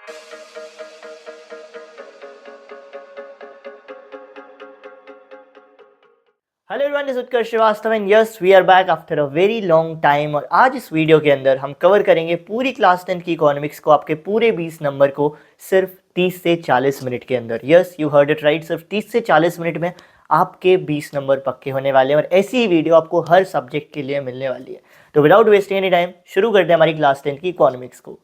Hello everyone, this is Utkarsh Srivastava and yes we are back after a very long time. और आज इस video के अंदर हम कवर करेंगे पूरी क्लास 10 की इकोनॉमिक्स को, आपके पूरे 20 नंबर को सिर्फ 30 से 40 मिनट के अंदर। Yes, you heard it right, सिर्फ 30 से 40 मिनट में आपके 20 नंबर पक्के होने वाले हैं और ऐसी ही वीडियो आपको हर सब्जेक्ट के लिए मिलने वाली है। तो विदाउट वेस्टिंग एनी टाइम शुरू करते हैं हमारी क्लास 10 की इकोनॉमिक्स को।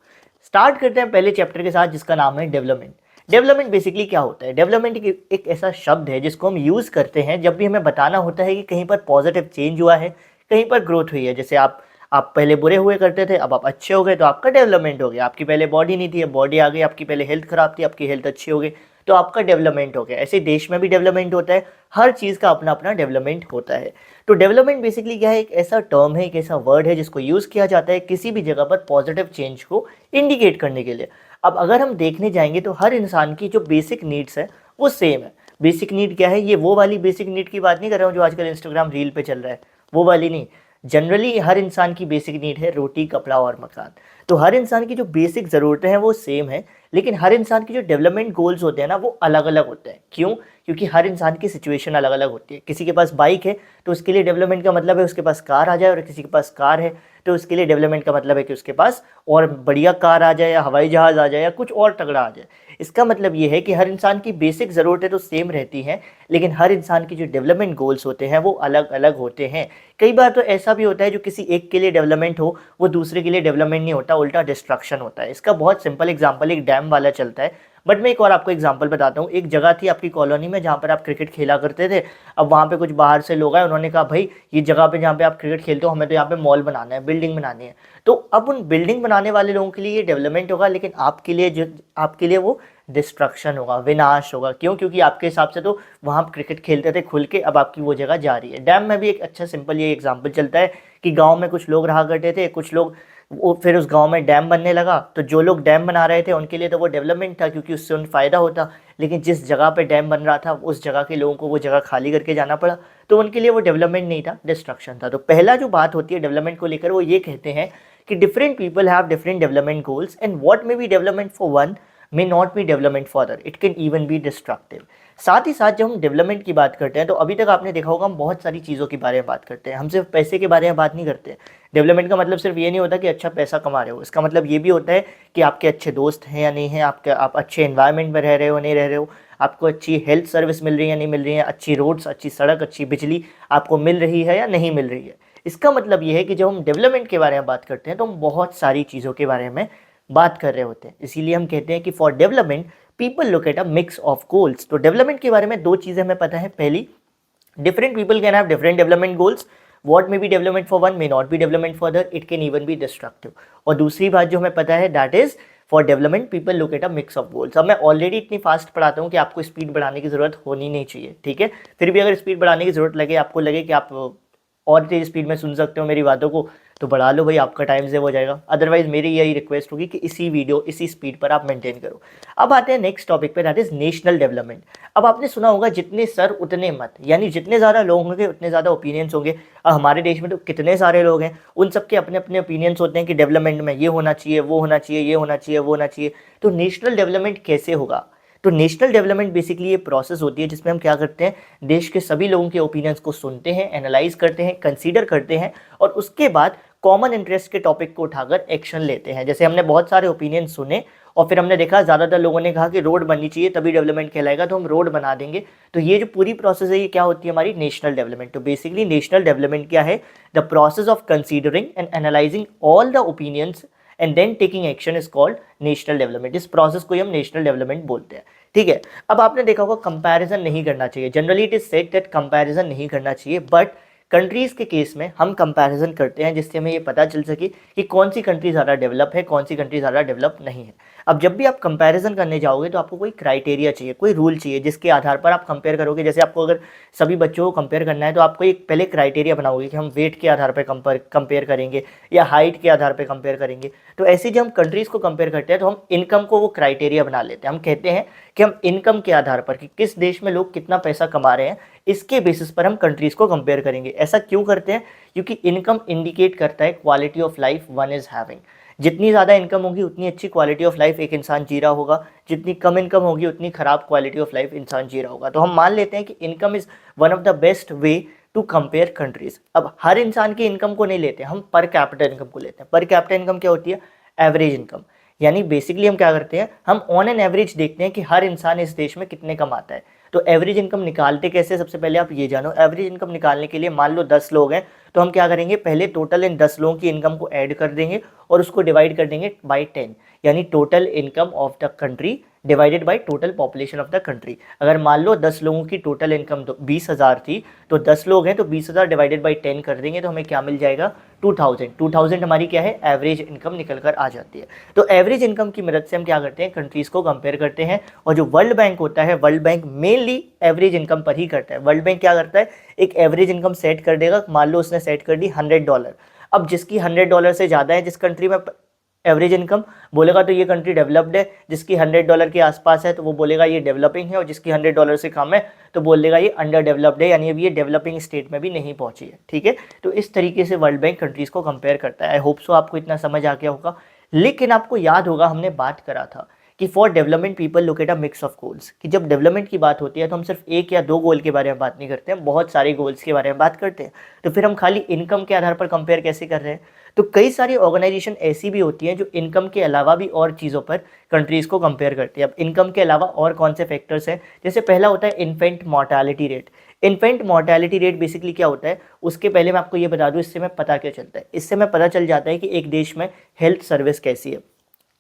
स्टार्ट करते हैं पहले चैप्टर के साथ जिसका नाम है डेवलपमेंट। डेवलपमेंट बेसिकली क्या होता है? डेवलपमेंट एक ऐसा शब्द है जिसको हम यूज़ करते हैं जब भी हमें बताना होता है कि कहीं पर पॉजिटिव चेंज हुआ है, कहीं पर ग्रोथ हुई है। जैसे आप पहले बुरे हुए करते थे, अब आप अच्छे हो गए, तो आपका डेवलपमेंट हो गया। आपकी पहले बॉडी नहीं थी, अब बॉडी आ गई। आपकी पहले हेल्थ खराब थी, आपकी हेल्थ अच्छी हो गई, तो आपका डेवलपमेंट हो गया। ऐसे देश में भी डेवलपमेंट होता है, हर चीज़ का अपना अपना डेवलपमेंट होता है। तो डेवलपमेंट बेसिकली क्या है? एक ऐसा टर्म है, एक ऐसा वर्ड है जिसको यूज़ किया जाता है किसी भी जगह पर पॉजिटिव चेंज को इंडिकेट करने के लिए। अब अगर हम देखने जाएंगे तो हर इंसान की जो बेसिक नीड्स है वो सेम है। बेसिक नीड क्या है? ये वो वाली बेसिक नीड की बात नहीं कर रहा हूँ जो आजकल इंस्टाग्राम रील पे चल रहा है, वो वाली नहीं। जनरली हर इंसान की बेसिक नीड है रोटी, कपड़ा और मकान। तो हर इंसान की जो बेसिक ज़रूरतें हैं वो सेम है, लेकिन हर इंसान की जो डेवलपमेंट गोल्स होते हैं ना वो अलग अलग होते हैं। क्यों? क्योंकि हर इंसान की सिचुएशन अलग अलग होती है। किसी के पास बाइक है तो उसके लिए डेवलपमेंट का मतलब है उसके पास कार आ जाए, और किसी के पास कार है तो उसके लिए डेवलपमेंट का मतलब है कि उसके पास और बढ़िया कार आ जाए, या हवाई जहाज़ आ जाए, या कुछ और तगड़ा आ जाए। इसका मतलब ये है कि हर इंसान की बेसिक ज़रूरतें तो सेम रहती हैं, लेकिन हर इंसान की जो डेवलपमेंट गोल्स होते हैं वो अलग अलग होते हैं। कई बार तो ऐसा भी होता है जो किसी एक के लिए डेवलपमेंट हो वो दूसरे के लिए डेवलपमेंट नहीं होता, उल्टा डिस्ट्रक्शन होता है। इसका बहुत सिंपल एग्जांपल एक डैम वाला चलता है, बट मैं एक और आपको एग्जांपल बताता हूँ। एक जगह थी आपकी कॉलोनी में जहाँ पर आप क्रिकेट खेला करते थे। अब वहाँ पे कुछ बाहर से लोग आए, उन्होंने कहा भाई ये जगह पे जहाँ पे आप क्रिकेट खेलते हो हमें तो यहाँ पे मॉल बनाना है, बिल्डिंग बनानी है। तो अब उन बिल्डिंग बनाने वाले लोगों के लिए ये डेवलपमेंट होगा, लेकिन आपके लिए वो डिस्ट्रक्शन होगा, विनाश होगा। क्यों? क्योंकि आपके हिसाब से तो वहाँ आप क्रिकेट खेलते थे खुल के, अब आपकी वो जगह जा रही है। डैम में भी एक अच्छा सिंपल ये एग्जांपल चलता है कि गांव में कुछ लोग रहा करते थे, कुछ लोग वो फिर उस गांव में डैम बनने लगा, तो जो लोग डैम बना रहे थे उनके लिए तो वो डेवलपमेंट था क्योंकि उससे उन्हें फ़ायदा होता। लेकिन जिस जगह पे डैम बन रहा था उस जगह के लोगों को वो जगह खाली करके जाना पड़ा, तो उनके लिए वो डेवलपमेंट नहीं था, डिस्ट्रक्शन था। तो पहला जो बात होती है डेवलपमेंट को लेकर वो ये कहते हैं कि different people have different development goals and what may be development for one may not be development for other, it can even be destructive। साथ ही साथ जब हम डेवलपमेंट की बात करते हैं तो अभी तक आपने देखा होगा हम बहुत सारी चीज़ों के बारे में बात करते हैं, हम सिर्फ पैसे के बारे में बात नहीं करते। डेवलपमेंट का मतलब सिर्फ ये नहीं होता कि अच्छा पैसा कमा रहे हो, इसका मतलब ये भी होता है कि आपके अच्छे दोस्त हैं या नहीं हैं, आप अच्छे एनवायरनमेंट में रह रहे हो नहीं रह रहे हो, आपको अच्छी हेल्थ सर्विस मिल रही है नहीं मिल रही है, अच्छी रोड्स, अच्छी सड़क, अच्छी बिजली आपको मिल रही है या नहीं मिल रही है। इसका मतलब ये है कि जब हम डेवलपमेंट के बारे में बात करते हैं तो हम बहुत सारी चीज़ों के बारे में बात कर रहे होते हैं। इसीलिए हम कहते हैं कि for development people look at a mix of goals. तो डेवलपमेंट के बारे में दो चीज़ें हमें पता है। पहली, different people can have different development goals, what may be development for one may not be development for other, it can even be destructive. और दूसरी बात जो हमें पता है that is for development people look at a mix of goals. अब मैं already इतनी फास्ट पढ़ाता हूँ कि आपको स्पीड बढ़ाने की जरूरत होनी नहीं चाहिए, ठीक है। फिर भी अगर स्पीड बढ़ाने की जरूरत लगे, आपको लगे कि आप और तेज स्पीड में सुन सकते हो मेरी बातों को, तो बढ़ा लो भाई, आपका टाइम सेव हो जाएगा। अदरवाइज मेरी यही रिक्वेस्ट होगी कि इसी स्पीड पर आप मेंटेन करो। अब आते हैं नेक्स्ट टॉपिक पे, दैट इज नेशनल डेवलपमेंट। अब आपने सुना होगा जितने सर उतने मत, यानी जितने ज़्यादा लोग होंगे उतने ज़्यादा ओपिनियंस होंगे। अब हमारे देश में तो कितने सारे लोग हैं, उन सबके अपने अपने ओपिनियंस होते हैं कि डेवलपमेंट में ये होना चाहिए, वो होना चाहिए, ये होना चाहिए, वो होना चाहिए। तो नेशनल डेवलपमेंट कैसे होगा? तो नेशनल डेवलपमेंट बेसिकली ये प्रोसेस होती है जिसमें हम क्या करते हैं, देश के सभी लोगों के ओपिनियंस को सुनते हैं, एनालाइज करते हैं, कंसीडर करते हैं, और उसके बाद कॉमन इंटरेस्ट के टॉपिक को उठाकर एक्शन लेते हैं। जैसे हमने बहुत सारे ओपिनियन सुने और फिर हमने देखा ज़्यादातर लोगों ने कहा कि रोड बननी चाहिए तभी डेवलपमेंट कहलाएगा, तो हम रोड बना देंगे। तो ये जो पूरी प्रोसेस है ये क्या होती है? हमारी नेशनल डेवलपमेंट। तो बेसिकली नेशनल डेवलपमेंट क्या है? The process of considering and analysing all the opinions and then taking action is called national development. इस प्रोसेस को ही हम नेशनल डेवलपमेंट बोलते हैं, ठीक है। अब आपने देखा होगा कंपैरिजन नहीं करना चाहिए। Generally it is said that comparison नहीं करना चाहिए, बट कंट्रीज के केस में हम कंपैरिजन करते हैं जिससे हमें ये पता चल सके कि कौन सी कंट्री ज़्यादा डेवलप है, कौन सी कंट्री ज़्यादा डेवलप नहीं है। अब जब भी आप कंपैरिजन करने जाओगे तो आपको कोई क्राइटेरिया चाहिए, कोई रूल चाहिए जिसके आधार पर आप कंपेयर करोगे। जैसे आपको अगर सभी बच्चों को कंपेयर करना है तो आपको एक पहले क्राइटेरिया बनाओगे कि हम वेट के आधार पर कंपेयर करेंगे या हाइट के आधार पर कंपेयर करेंगे। तो ऐसे जब हम कंट्रीज़ को कंपेयर करते हैं तो हम इनकम को वो क्राइटेरिया बना लेते हैं। हम कहते हैं कि हम इनकम के आधार पर कि किस देश में लोग कितना पैसा कमा रहे हैं, इसके बेसिस पर हम कंट्रीज़ को कंपेयर करेंगे। ऐसा क्यों करते हैं? क्योंकि इनकम इंडिकेट करता है quality of life one is having. जितनी ज़्यादा इनकम होगी उतनी अच्छी क्वालिटी ऑफ लाइफ एक इंसान जी रहा होगा, जितनी कम इनकम होगी उतनी ख़राब क्वालिटी ऑफ लाइफ इंसान जी रहा होगा। तो हम मान लेते हैं कि income is one of the best way to compare countries. अब हर इंसान की इनकम को नहीं लेते, हम पर कैपिटा इनकम को लेते हैं। पर कैपिटा इनकम क्या होती है? Average income. यानी बेसिकली हम क्या करते हैं, हम ऑन एन एवरेज देखते हैं कि हर इंसान इस देश में कितने कमाता है। तो एवरेज इनकम निकालते कैसे, सबसे पहले आप ये जानो। एवरेज इनकम निकालने के लिए मान लो 10 लोग हैं, तो हम क्या करेंगे, पहले टोटल इन 10 लोगों की इनकम को ऐड कर देंगे और उसको डिवाइड कर देंगे बाई 10, यानी total income of the country divided by total population of the country. अगर मान लो 10 लोगों की टोटल इनकम 20,000 थी, तो 10 लोग हैं तो 20,000 डिवाइडेड बाय 10 कर देंगे तो हमें क्या मिल जाएगा, 2000। 2000 हमारी क्या है, एवरेज इनकम निकल कर आ जाती है। तो एवरेज इनकम की मदद से हम क्या करते हैं, कंट्रीज़ को कंपेयर करते हैं। और जो वर्ल्ड बैंक होता है, world bank mainly average income पर ही करता है। वर्ल्ड बैंक क्या करता है, एक एवरेज इनकम सेट कर देगा। मान लो उसने सेट कर दी $100। अब जिसकी $100 से ज़्यादा है जिस कंट्री में एवरेज इनकम, बोलेगा तो ये कंट्री डेवलप्ड है। जिसकी $100 के आसपास है तो वो बोलेगा ये डेवलपिंग है, और जिसकी $100 से कम है तो बोल देगा ये अंडर डेवलप्ड है, यानी अभी ये डेवलपिंग स्टेट में भी नहीं पहुंची है। ठीक है, तो इस तरीके से वर्ल्ड बैंक कंट्रीज़ को कंपेयर करता है। आई होप सो आपको इतना समझ आ गया होगा। लेकिन आपको याद होगा हमने बात करा था कि for development people look at a mix of goals, कि जब डेवलपमेंट की बात होती है तो हम सिर्फ एक या दो गोल के बारे में बात नहीं करते हैं, बहुत सारे गोल्स के बारे में बात करते हैं। तो फिर हम खाली इनकम के आधार पर कंपेयर कैसे कर रहे हैं? तो कई सारी ऑर्गेनाइजेशन ऐसी भी होती हैं जो इनकम के अलावा भी और चीज़ों पर कंट्रीज़ को कंपेयर करती है। अब इनकम के अलावा और कौन से फैक्टर्स हैं? जैसे पहला होता है infant mortality rate. Infant mortality rate basically क्या होता है, उसके पहले मैं आपको ये बता दूं, इससे मैं पता क्या चलता है, इससे मैं पता चल जाता है कि एक देश में हेल्थ सर्विस कैसी है।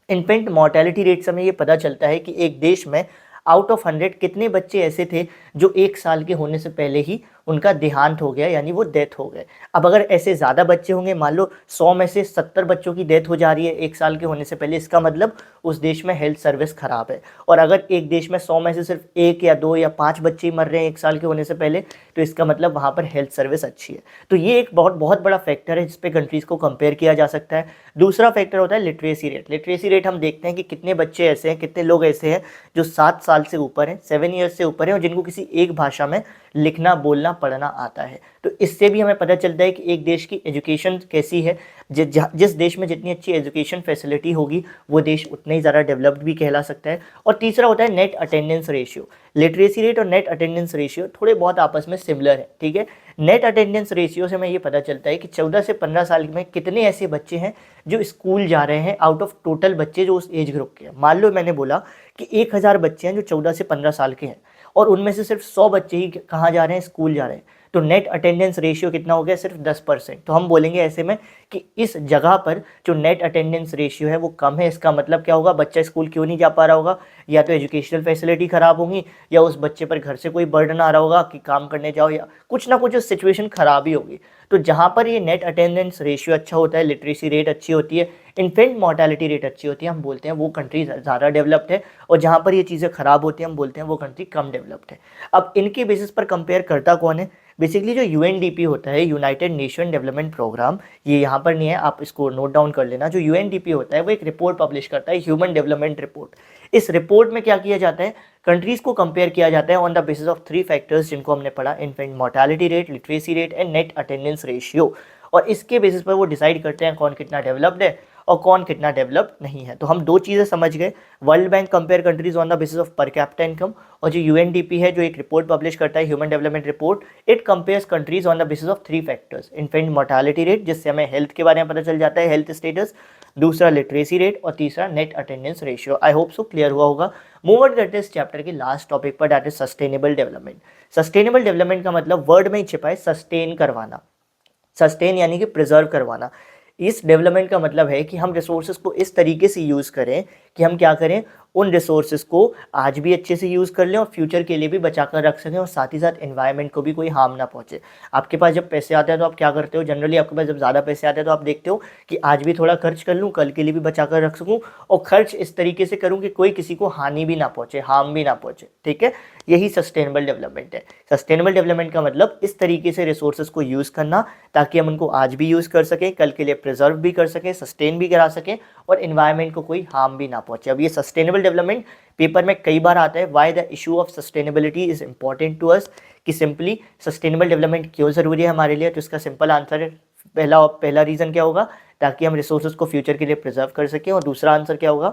इन्फेंट मोर्टेलिटी रेट से हमें ये पता चलता है कि एक देश में आउट ऑफ 100 कितने बच्चे ऐसे थे जो 1 साल के होने से पहले ही उनका देहांत हो गया, यानी वो डेथ हो गए। अब अगर ऐसे ज़्यादा बच्चे होंगे, मान लो 100 में से 70 बच्चों की डेथ हो जा रही है 1 साल के होने से पहले, इसका मतलब उस देश में हेल्थ सर्विस ख़राब है। और अगर एक देश में 100 में से सिर्फ 1 या 2 या 5 बच्चे ही मर रहे हैं 1 साल के होने से पहले, तो इसका मतलब वहाँ पर हेल्थ सर्विस अच्छी है। तो ये एक बहुत बड़ा फैक्टर है जिस पे कंट्रीज़ को कंपेयर किया जा सकता है। दूसरा फैक्टर होता है लिटरेसी रेट। लिटरेसी रेट हम देखते हैं कि कितने बच्चे ऐसे हैं, कितने लोग ऐसे हैं जो 7 साल से ऊपर हैं, 7 ईयर्स से ऊपर हैं, और जिनको किसी एक भाषा में लिखना बोलना पढ़ना आता है। तो इससे भी हमें पता चलता है कि एक देश की एजुकेशन कैसी है। जिस देश में जितनी अच्छी एजुकेशन फैसिलिटी होगी वो देश उतना ही ज़्यादा डेवलप्ड भी कहला सकता है। और तीसरा होता है net attendance ratio. Literacy rate और नेट अटेंडेंस रेशियो थोड़े बहुत आपस में सिमिलर है। ठीक है, नेट अटेंडेंस रेशियो से हमें ये पता चलता है कि 14 से 15 साल में कितने ऐसे बच्चे हैं जो स्कूल जा रहे हैं आउट ऑफ टोटल बच्चे जो उस एज ग्रुप के हैं। मान लो मैंने बोला कि 1000 बच्चे हैं जो 14 से 15 साल के हैं, और उनमें से सिर्फ 100 बच्चे ही कहाँ जा रहे हैं, स्कूल जा रहे हैं। तो नेट अटेंडेंस रेशियो कितना हो गया, सिर्फ 10%। तो हम बोलेंगे ऐसे में कि इस जगह पर जो नेट अटेंडेंस रेशियो है वो कम है। इसका मतलब क्या होगा, बच्चा स्कूल क्यों नहीं जा पा रहा होगा, या तो एजुकेशनल फैसिलिटी ख़राब होगी, या उस बच्चे पर घर से कोई बर्डन आ रहा होगा कि काम करने जाओ, या कुछ ना कुछ सिचुएशन ख़राब ही होगी। तो जहाँ पर ये नेट अटेंडेंस रेशियो अच्छा होता है, लिटरेसी रेट अच्छी होती है, इन्फेंट मोर्टालिटी रेट अच्छी होती है, हम बोलते हैं वो कंट्री ज़्यादा डेवलप्ड है। और जहाँ पर ये चीज़ें ख़राब होती हैं हम बोलते हैं वो कंट्री कम डेवलप्ड है। अब इनके बेसिस पर कंपेयर करता कौन है, बेसिकली जो यूएनडीपी होता है, यूनाइटेड नेशन डेवलपमेंट प्रोग्राम, ये यहाँ पर नहीं है, आप इसको नोट डाउन कर लेना। जो यूएनडीपी होता है वो एक रिपोर्ट पब्लिश करता है, ह्यूमन डेवलपमेंट रिपोर्ट। इस रिपोर्ट में क्या किया जाता है, कंट्रीज़ को कंपेयर किया जाता है on the basis of 3 factors जिनको हमने पढ़ा, infant mortality rate, literacy rate and net attendance ratio. और इसके बेसिस पर वो डिसाइड करते हैं कौन कितना डेवलप्ड है और कौन कितना डेवलप नहीं है। तो हम 2 चीज़ें समझ गए, world bank compare countries on the basis of per capita income, और जो यूएनडीपी है जो एक रिपोर्ट पब्लिश करता है, human development report, it compares countries on the basis of 3 factors, infant mortality rate जिससे हमें हेल्थ के बारे में पता चल जाता है, हेल्थ स्टेटस, दूसरा लिटरेसी रेट, और तीसरा net attendance ratio. I hope so clear हुआ होगा। मूव ऑन करते हैं इस चैप्टर के लास्ट टॉपिक पर, that is sustainable development. Sustainable development का मतलब वर्ड में ही छिपा है, सस्टेन करवाना। सस्टेन यानी कि प्रिजर्व करवाना। इस डेवलपमेंट का मतलब है कि हम रिसोर्सेज को इस तरीके से यूज़ करें कि हम क्या करें, उन रिसोर्सेज को आज भी अच्छे से यूज़ कर लें और फ्यूचर के लिए भी बचा कर रख सकें, और साथ ही साथ एनवायरनमेंट को भी कोई हार्म ना पहुंचे। आपके पास जब पैसे आते हैं तो आप क्या करते हो, जनरली आपके पास जब ज़्यादा पैसे आते हैं तो आप देखते हो कि आज भी थोड़ा खर्च कर लूँ, कल के लिए भी बचा कर रख सकूँ, और खर्च इस तरीके से करूँ कि कोई किसी को हानि भी ना पहुँचे, हार्म भी ना पहुँचे। ठीक है, यही सस्टेनेबल डेवलपमेंट है। सस्टेनेबल डेवलपमेंट का मतलब इस तरीके से रिसोर्सेज को यूज़ करना ताकि हम उनको आज भी यूज़ कर सकें, कल के लिए प्रिजर्व भी कर सकें, सस्टेन भी करा सकें, और एनवायरनमेंट को कोई हार्म भी ना पहुँचे। अब ये सस्टेनेबल डेवलपमेंट पेपर में कई बार आता है, why the issue of sustainability is important to us, कि सिंपली सस्टेनेबल डेवलपमेंट क्यों ज़रूरी है हमारे लिए। तो इसका सिंपल आंसर है, पहला रीज़न क्या होगा, ताकि हम रिसोर्सेज को फ्यूचर के लिए प्रिजर्व कर सकें। और दूसरा आंसर क्या होगा,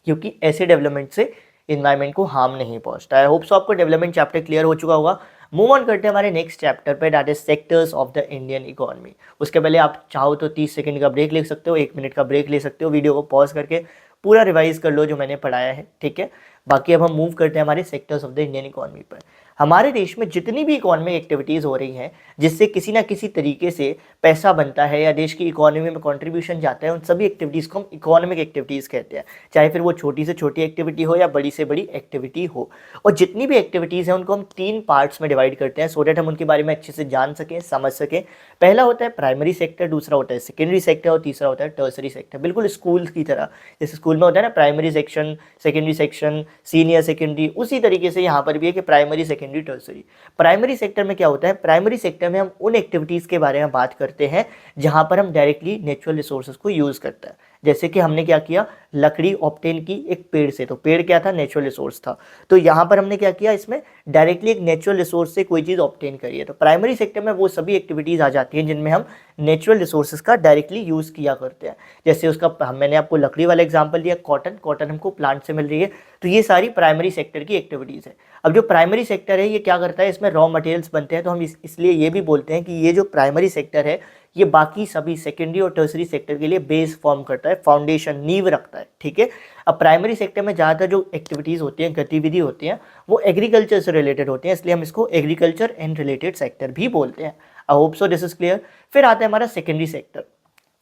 क्योंकि ऐसे डेवलपमेंट से इन्वायरमेंट को हार्म नहीं पहुंचता है। होप सो आपको डेवलपमेंट चैप्टर क्लियर हो चुका होगा। मूव ऑन करते हैं हमारे नेक्स्ट चैप्टर पे, that is sectors of the Indian economy. उसके पहले आप चाहो तो 30 सेकंड का ब्रेक ले सकते हो, 1 मिनट का ब्रेक ले सकते हो, वीडियो को पॉज करके पूरा रिवाइज कर लो जो मैंने पढ़ाया है, ठीक है। बाकी अब हम मूव करते हैं हमारे sectors of the Indian economy पर। हमारे देश में जितनी भी इकोनॉमिक एक्टिविटीज़ हो रही हैं जिससे किसी ना किसी तरीके से पैसा बनता है या देश की इकोनॉमी में कंट्रीब्यूशन जाता है, उन सभी एक्टिविटीज़ को हम इकोनॉमिक एक्टिविटीज़ कहते हैं, चाहे फिर वो छोटी से छोटी एक्टिविटी हो या बड़ी से बड़ी एक्टिविटी हो। और जितनी भी एक्टिविटीज़ हैं उनको हम 3 पार्ट्स में डिवाइड करते हैं सो दैट हम उनके बारे में अच्छे से जान सकें, समझ सकें। पहला होता है प्राइमरी सेक्टर, दूसरा होता है सेकेंडरी सेक्टर और तीसरा होता है टर्सरी सेक्टर। बिल्कुल स्कूल की तरह, जैसे स्कूल में होता है ना primary section, secondary section, senior secondary, उसी तरीके से यहाँ पर भी है कि primary secondary tertiary. Primary sector में क्या होता है, प्राइमरी सेक्टर में हम उन एक्टिविटीज़ के बारे में बात करते हैं जहाँ पर हम डायरेक्टली नेचुरल रिसोर्सेज को यूज़ करते हैं। जैसे कि हमने क्या किया, लकड़ी ऑब्टेन की एक पेड़ से, तो पेड़ क्या था, नेचुरल रिसोर्स था। तो यहाँ पर हमने क्या किया, इसमें डायरेक्टली एक नेचुरल रिसोर्स से कोई चीज़ ऑब्टेन करी है। तो प्राइमरी सेक्टर में वो सभी एक्टिविटीज़ आ जाती हैं जिनमें हम नेचुरल रिसोर्सेज का डायरेक्टली यूज़ किया करते हैं। जैसे उसका मैंने आपको लकड़ी वाला एग्जाम्पल दिया, कॉटन हमको प्लांट से मिल रही है, तो ये सारी प्राइमरी सेक्टर की एक्टिविटीज़ है। अब जो प्राइमरी सेक्टर है ये क्या करता है, इसमें रॉ मटेरियल्स बनते हैं, तो हम इसलिए ये भी बोलते हैं कि ये जो प्राइमरी सेक्टर है ये बाकी सभी सेकेंडरी और टर्सरी सेक्टर के लिए बेस फॉर्म करता है, फाउंडेशन, नींव रखता है, ठीक है। अब प्राइमरी सेक्टर में ज़्यादातर जो एक्टिविटीज़ होती हैं, गतिविधि होती हैं, वो एग्रीकल्चर से रिलेटेड होती हैं, इसलिए हम इसको एग्रीकल्चर एंड रिलेटेड सेक्टर भी बोलते हैं। I hope so this is clear. फिर आता है हमारा सेकेंडरी सेक्टर।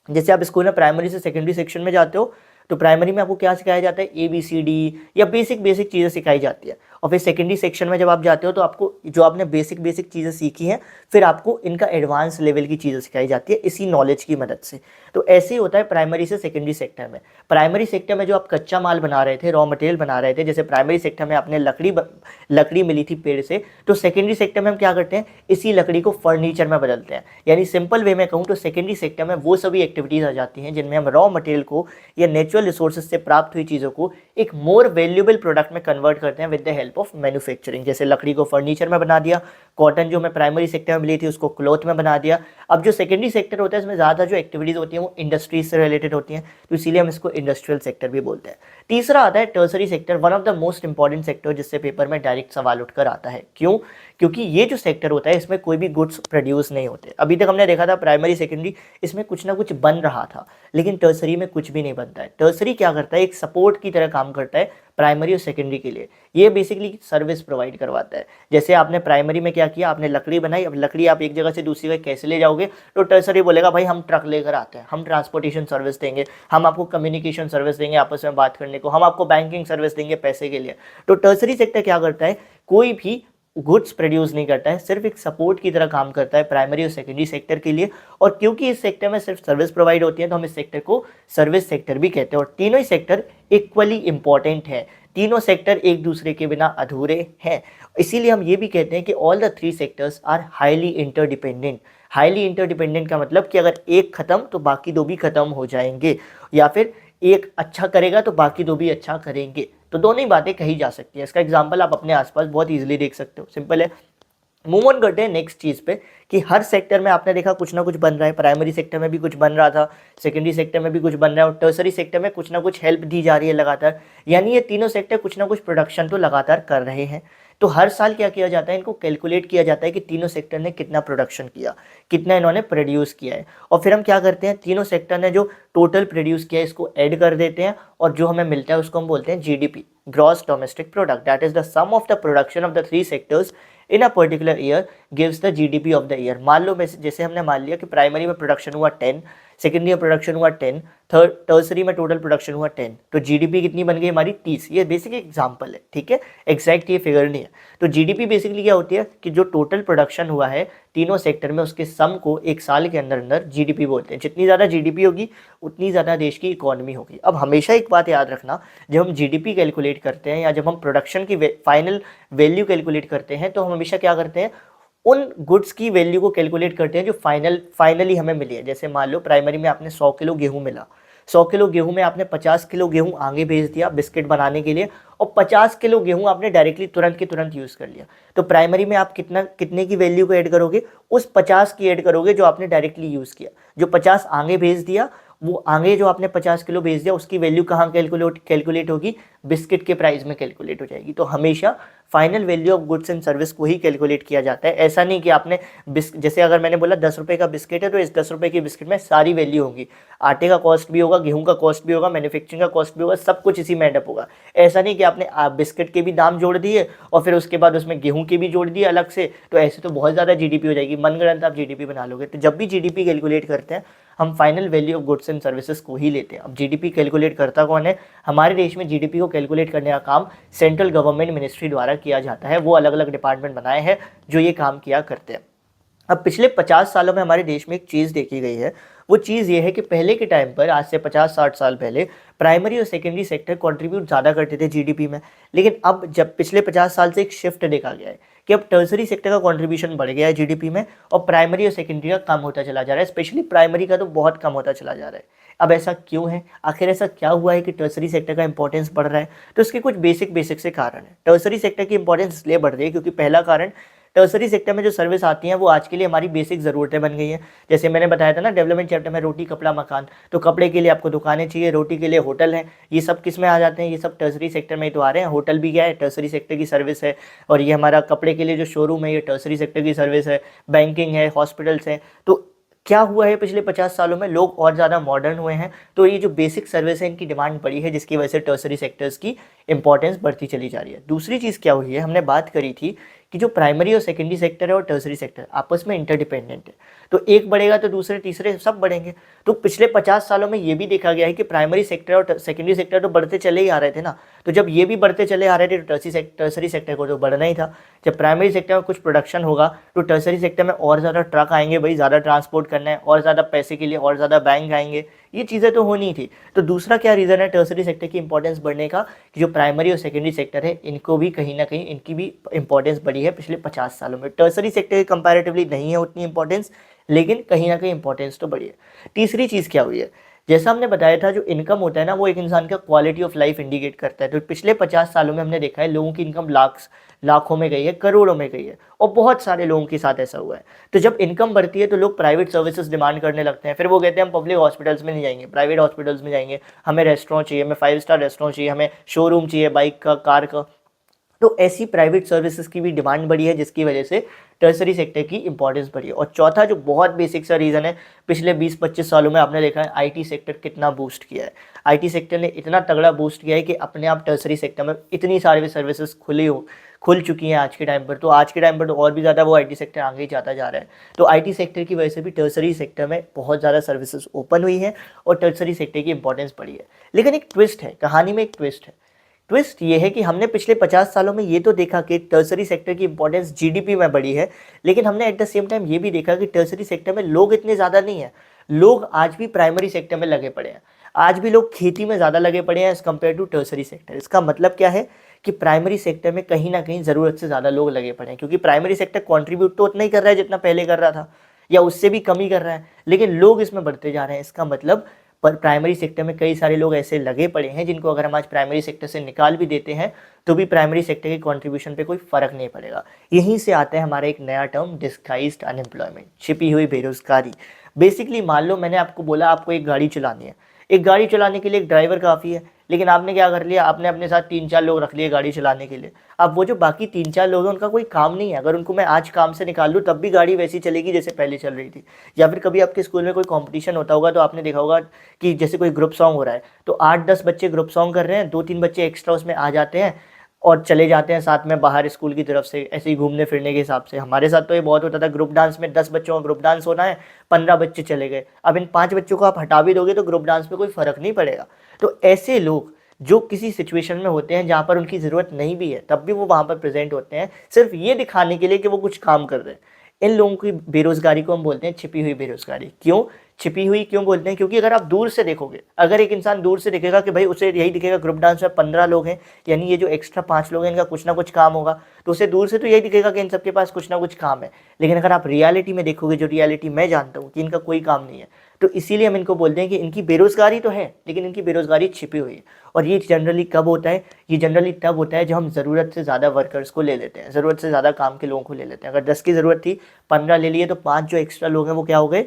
जैसे आप स्कूल में प्राइमरी से सेकेंडरी सेक्शन में जाते हो तो प्राइमरी में आपको क्या सिखाया जाता है, ABCD या बेसिक चीज़ें सिखाई जाती है। और फिर सेकेंडरी सेक्शन में जब आप जाते हो तो आपको जो आपने बेसिक चीज़ें सीखी हैं फिर आपको इनका एडवांस लेवल की चीज़ें सिखाई जाती है इसी नॉलेज की मदद से। तो ऐसे ही होता है प्राइमरी से सेकेंडरी सेक्टर में। प्राइमरी सेक्टर में जो आप कच्चा माल बना रहे थे, रॉ मटेरियल बना रहे थे, जैसे प्राइमरी सेक्टर में आपने लकड़ी मिली थी पेड़ से, तो सेकेंडरी सेक्टर में हम क्या करते हैं, इसी लकड़ी को फर्नीचर में बदलते हैं। यानी सिंपल वे में कहूँ तो सेकेंडरी सेक्टर में वो सभी एक्टिविटीज़ आ जाती हैं जिनमें हम रॉ मटेरियल को या नेचुरल रिसोर्सेज से प्राप्त हुई चीज़ों को एक मोर वैल्यूएबल प्रोडक्ट में कन्वर्ट करते हैं with the help of manufacturing. जैसे लकड़ी को फर्नीचर में बना दिया, कॉटन जो हमें प्राइमरी सेक्टर में मिली थी उसको क्लॉथ में बना दिया। अब जो सेकेंडरी सेक्टर होता है इसमें ज़्यादा जो एक्टिविटीज़ होती हैं वो इंडस्ट्रीज से रिलेटेड होती हैं, तो इसीलिए हम इसको इंडस्ट्रियल सेक्टर भी बोलते हैं। तीसरा आता है tertiary sector, one of the most important sector जिससे पेपर में डायरेक्ट सवाल उठकर आता है। क्यों? क्योंकि ये जो सेक्टर होता है इसमें कोई भी गुड्स प्रोड्यूस नहीं होते। अभी तक हमने देखा था प्राइमरी सेकेंडरी इसमें कुछ ना कुछ बन रहा था, लेकिन टर्सरी में कुछ भी नहीं बनता है। टर्सरी क्या करता है, एक सपोर्ट की तरह काम करता है प्राइमरी और सेकेंडरी के लिए। ये बेसिकली सर्विस प्रोवाइड करवाता है। जैसे आपने प्राइमरी में क्या किया, आपने लकड़ी बनाई, अब लकड़ी आप एक जगह से दूसरी जगह कैसे ले जाओगे, तो टर्सरी बोलेगा भाई हम ट्रक लेकर आते हैं, हम ट्रांसपोर्टेशन सर्विस देंगे, हम आपको कम्युनिकेशन सर्विस देंगे आपस में बात करने को, हम आपको बैंकिंग सर्विस देंगे पैसे के लिए। तो टर्सरी सेक्टर क्या करता है, कोई भी गुड्स प्रोड्यूस नहीं करता है, सिर्फ एक सपोर्ट की तरह काम करता है प्राइमरी और सेकेंडरी सेक्टर के लिए। और क्योंकि इस सेक्टर में सिर्फ सर्विस प्रोवाइड होती है तो हम इस सेक्टर को सर्विस सेक्टर भी कहते हैं। और तीनों ही सेक्टर इक्वली इंपॉर्टेंट है, तीनों सेक्टर एक दूसरे के बिना अधूरे हैं। इसीलिए हम ये भी कहते हैं कि all the 3 sectors are highly interdependent. Highly interdependent का मतलब कि अगर एक खत्म तो बाकी दो भी खत्म हो जाएंगे, या फिर एक अच्छा करेगा तो बाकी दो भी अच्छा करेंगे। तो दोनों ही बातें कही जा सकती है। इसका एग्जाम्पल आप अपने आसपास बहुत इजीली देख सकते हो, सिंपल है। मूव ऑन करते हैं नेक्स्ट चीज़ पे कि हर सेक्टर में आपने देखा कुछ ना कुछ बन रहा है। प्राइमरी सेक्टर में भी कुछ बन रहा था, सेकेंडरी सेक्टर में भी कुछ बन रहा है, और टर्सरी सेक्टर में कुछ ना कुछ हेल्प दी जा रही है लगातार। यानी ये तीनों सेक्टर कुछ ना कुछ प्रोडक्शन तो लगातार कर रहे हैं। तो हर साल क्या किया जाता है, इनको कैलकुलेट किया जाता है कि तीनों सेक्टर ने कितना प्रोडक्शन किया, कितना इन्होंने प्रोड्यूस किया है। और फिर हम क्या करते हैं, तीनों सेक्टर ने जो टोटल प्रोड्यूस किया है इसको ऐड कर देते हैं, और जो हमें मिलता है उसको हम बोलते हैं GDP, gross domestic product. That is the sum of the production of the 3 sectors in a particular year gives the GDP of the year. मान लो जैसे हमने मान लिया कि प्राइमरी में प्रोडक्शन हुआ 10, सेकेंडरी में प्रोडक्शन हुआ 10, थर्ड टर्सरी में टोटल प्रोडक्शन हुआ 10, तो GDP कितनी बन गई हमारी 30। ये बेसिक एग्जांपल है, ठीक है, एग्जैक्ट ये फिगर नहीं है। तो GDP बेसिकली क्या होती है कि जो टोटल प्रोडक्शन हुआ है तीनों सेक्टर में उसके सम को एक साल के अंदर अंदर GDP बोलते हैं। जितनी ज़्यादा GDP होगी उतनी ज़्यादा देश की इकोनॉमी होगी। अब हमेशा एक बात याद रखना, जब हम GDP कैलकुलेट करते हैं या जब हम प्रोडक्शन की फाइनल वैल्यू कैलकुलेट करते हैं तो हम हमेशा क्या करते हैं, उन गुड्स की वैल्यू को कैलकुलेट करते हैं जो फाइनली हमें मिली है। जैसे मान लो प्राइमरी में आपने 100 किलो गेहूं मिला, 100 किलो गेहूं में आपने 50 किलो गेहूं आगे भेज दिया बिस्किट बनाने के लिए, और 50 किलो गेहूं आपने डायरेक्टली तुरंत के तुरंत यूज़ कर लिया। तो प्राइमरी में आप कितने की वैल्यू को ऐड करोगे, उस 50 की ऐड करोगे जो आपने डायरेक्टली यूज़ किया, जो 50 आगे भेज दिया वो आगे जो आपने 50 किलो बेच दिया उसकी वैल्यू कहाँ कैलकुलेट होगी, बिस्किट के प्राइस में कैलकुलेट हो जाएगी। तो हमेशा final value of goods and service को ही कैलकुलेट किया जाता है। ऐसा नहीं कि आपने जैसे अगर मैंने बोला 10 रुपये का बिस्किट है तो इस 10 रुपये की बिस्किट में सारी वैल्यू होगी, आटे का कॉस्ट भी होगा, गेहूं का कॉस्ट भी होगा, मैन्युफैक्चरिंग का कॉस्ट भी होगा, सब कुछ इसी में एडअप होगा। ऐसा नहीं कि आपने बिस्किट के भी दाम जोड़ दिए और फिर उसके बाद उसमें गेहूं के भी जोड़ दिए अलग से, तो ऐसे तो बहुत ज़्यादा जीडीपी हो जाएगी, मनगढ़ंत आप जीडीपी बना लोगे। तो जब भी जीडीपी कैलकुलेट करते हैं हम final value of goods and services को ही लेते हैं। अब जीडीपी कैलकुलेट करता कौन है? हमारे देश में जीडीपी को कैलकुलेट करने का काम सेंट्रल गवर्नमेंट मिनिस्ट्री द्वारा किया जाता है। वो अलग अलग डिपार्टमेंट बनाए हैं जो ये काम किया करते हैं। अब पिछले 50 सालों में हमारे देश में एक चीज़ देखी गई है, वो चीज़ ये है कि पहले के टाइम पर, आज से 50-60 साल पहले, प्राइमरी और सेकेंडरी सेक्टर कंट्रीब्यूट ज़्यादा करते थे जीडीपी में। लेकिन अब जब पिछले 50 साल से एक शिफ्ट देखा गया है कि अब टर्सरी सेक्टर का कंट्रीब्यूशन बढ़ गया है जीडीपी में और प्राइमरी और सेकेंडरी का कम होता चला जा रहा है। स्पेशली प्राइमरी का तो बहुत कम होता चला जा रहा है। अब ऐसा क्यों है? आखिर ऐसा क्या हुआ है कि टर्सरी सेक्टर का इंपॉर्टेंस बढ़ रहा है? तो इसके कुछ बेसिक से कारण है। टर्सरी सेक्टर की इंपॉर्टेंस इसलिए बढ़ रही है क्योंकि पहला कारण, टर्सरी सेक्टर में जो सर्विस आती हैं वो आज के लिए हमारी बेसिक ज़रूरतें बन गई हैं। जैसे मैंने बताया था ना डेवलपमेंट चैप्टर में, रोटी कपड़ा मकान, तो कपड़े के लिए आपको दुकानें चाहिए, रोटी के लिए होटल हैं। ये सब किस में आ जाते हैं? ये सब टर्सरी सेक्टर में ही तो आ रहे हैं। होटल भी क्या है? टर्सरी सेक्टर की सर्विस है। और ये हमारा कपड़े के लिए जो शोरूम है ये टर्सरी सेक्टर की सर्विस है। बैंकिंग है, हॉस्पिटल्स हैं। तो क्या हुआ है पिछले 50 सालों में? लोग और ज़्यादा मॉडर्न हुए हैं, तो ये जो बेसिक सर्विस है इनकी डिमांड बढ़ी है, जिसकी वजह से टर्सरी सेक्टर्स की इंपॉर्टेंस बढ़ती चली जा रही है। दूसरी चीज़ क्या हुई है, हमने बात करी थी कि जो प्राइमरी और सेकेंडरी सेक्टर है और टर्सरी सेक्टर आपस में इंटरडिपेंडेंट है, तो एक बढ़ेगा तो दूसरे तीसरे सब बढ़ेंगे। तो पिछले 50 सालों में ये भी देखा गया है कि प्राइमरी सेक्टर और सेकेंडरी सेक्टर तो बढ़ते चले ही आ रहे थे ना, तो जब ये भी बढ़ते चले आ रहे थे तो टर्सरी सेक्टर को तो बढ़ना ही था। जब प्राइमरी सेक्टर में कुछ प्रोडक्शन होगा तो टर्सरी सेक्टर में और ज़्यादा ट्रक आएंगे, भाई ज़्यादा ट्रांसपोर्ट करना है, और ज़्यादा पैसे के लिए और ज़्यादा बैंक आएंगे, ये चीज़ें तो होनी थी। तो दूसरा क्या रीज़न है टर्सरी सेक्टर की इंपॉर्टेंस बढ़ने का, कि जो प्राइमरी और सेकेंडरी सेक्टर है इनको भी कहीं ना कहीं इनकी भी इंपॉर्टेंस बढ़ी है पिछले 50 सालों में। टर्सरी सेक्टर के कंपैरेटिवली नहीं है उतनी इंपॉर्टेंस, लेकिन कहीं ना कहीं इंपॉर्टेंस तो बढ़ी है। तीसरी चीज़ क्या हुई है, जैसा हमने बताया था जो इनकम होता है ना वो एक इंसान का क्वालिटी ऑफ लाइफ इंडिकेट करता है। तो पिछले 50 सालों में हमने देखा है लोगों की इनकम लाखों में गई है, करोड़ों में गई है, और बहुत सारे लोगों के साथ ऐसा हुआ है। तो जब इनकम बढ़ती है तो लोग प्राइवेट सर्विसेज डिमांड करने लगते हैं। फिर वो कहते हैं हम पब्लिक हॉस्पिटल्स में नहीं जाएंगे, प्राइवेट हॉस्पिटल्स में जाएंगे, हमें रेस्टोरेंट चाहिए, हमें 5 स्टार रेस्टोरेंट चाहिए, हमें शोरूम चाहिए बाइक का, कार का। तो ऐसी प्राइवेट सर्विसेज की भी डिमांड बढ़ी है, जिसकी वजह से टर्सरी सेक्टर की इंपॉर्टेंस बढ़ी है। और चौथा जो बहुत बेसिक सा रीज़न है, पिछले 20-25 सालों में आपने देखा है आईटी सेक्टर कितना बूस्ट किया है। आईटी सेक्टर ने इतना तगड़ा बूस्ट किया है कि अपने आप टर्सरी सेक्टर में इतनी सारी सर्विसेज खुल चुकी हैं आज के टाइम पर। तो आज के टाइम पर तो और भी ज़्यादा वो आईटी सेक्टर आगे ही जाता जा रहा है। तो आईटी सेक्टर की वजह से भी टर्सरी सेक्टर में बहुत ज़्यादा सर्विसेज ओपन हुई है और टर्सरी सेक्टर की इंपॉर्टेंस बढ़ी है। लेकिन एक ट्विस्ट है, कहानी में एक ट्विस्ट है। ट्विस्ट ये है कि हमने पिछले 50 सालों में ये तो देखा कि टर्सरी सेक्टर की इंपॉर्टेंस जीडीपी में बढ़ी है, लेकिन हमने एट द सेम टाइम ये भी देखा कि टर्सरी सेक्टर में लोग इतने ज़्यादा नहीं है। लोग आज भी प्राइमरी सेक्टर में लगे पड़े हैं, आज भी लोग खेती में ज़्यादा लगे पड़े हैं as compare to tertiary sector. इसका मतलब क्या है कि प्राइमरी सेक्टर में कहीं ना कहीं ज़रूरत से ज़्यादा लोग लगे पड़े हैं, क्योंकि प्राइमरी सेक्टर कॉन्ट्रीब्यूट तो उतना ही कर रहा है जितना पहले कर रहा था, या उससे भी कम ही कर रहा है, लेकिन लोग इसमें बढ़ते जा रहे हैं। इसका मतलब पर प्राइमरी सेक्टर में कई सारे लोग ऐसे लगे पड़े हैं जिनको अगर हम आज प्राइमरी सेक्टर से निकाल भी देते हैं तो भी प्राइमरी सेक्टर के कंट्रीब्यूशन पे कोई फ़र्क नहीं पड़ेगा। यहीं से आता है हमारा एक नया टर्म, डिस्गाइज्ड अनएम्प्लॉयमेंट, छिपी हुई बेरोजगारी। बेसिकली मान लो मैंने आपको बोला आपको एक गाड़ी चलानी है, एक गाड़ी चलाने के लिए एक ड्राइवर काफ़ी है, लेकिन आपने क्या कर लिया, आपने अपने साथ 3-4 लोग रख लिए गाड़ी चलाने के लिए। अब वो जो बाकी 3-4 लोग हैं उनका कोई काम नहीं है, अगर उनको मैं आज काम से निकाल लूँ तब भी गाड़ी वैसी चलेगी जैसे पहले चल रही थी। या फिर कभी आपके स्कूल में कोई कंपटीशन होता होगा तो आपने देखा होगा कि जैसे कोई ग्रुप सॉन्ग हो रहा है तो 8-10 बच्चे ग्रुप सॉन्ग कर रहे हैं, 2-3 बच्चे एक्स्ट्रा उसमें आ जाते हैं और चले जाते हैं साथ में बाहर स्कूल की तरफ से, ऐसे ही घूमने फिरने के हिसाब से। हमारे साथ तो ये बहुत होता था, ग्रुप डांस में 10 बच्चों का ग्रुप डांस होना है, 15 बच्चे चले गए। अब इन 5 बच्चों को आप हटा भी दोगे तो ग्रुप डांस में कोई फ़र्क नहीं पड़ेगा। तो ऐसे लोग जो किसी सिचुएशन में होते हैं जहाँ पर उनकी ज़रूरत नहीं भी है तब भी वो वहाँ पर प्रेजेंट होते हैं, सिर्फ ये दिखाने के लिए कि वो कुछ काम कर रहे हैं। इन लोगों की बेरोजगारी को हम बोलते हैं छिपी हुई बेरोजगारी। क्यों छिपी हुई क्यों बोलते हैं? क्योंकि अगर आप दूर से देखोगे, अगर एक इंसान दूर से देखेगा कि भाई उसे यही दिखेगा ग्रुप डांस में 15 लोग हैं, यानी ये जो एक्स्ट्रा 5 लोग हैं इनका कुछ ना कुछ काम होगा, तो उसे दूर से तो यही दिखेगा कि इन सबके पास कुछ ना कुछ काम है। लेकिन अगर आप रियलिटी में देखोगे, जो रियलिटी मैं जानता हूँ कि इनका कोई काम नहीं है, तो इसीलिए हम इनको बोलते हैं कि इनकी बेरोजगारी तो है लेकिन इनकी बेरोजगारी छिपी हुई है। और ये जनरली कब होता है? ये जनरली तब होता है जब हम ज़रूरत से ज़्यादा वर्कर्स को ले लेते हैं, ज़रूरत से ज़्यादा काम के लोगों को ले लेते हैं। अगर 10 की ज़रूरत थी, 15 ले लिए, तो 5 जो एक्स्ट्रा लोग हैं वो क्या हो गए?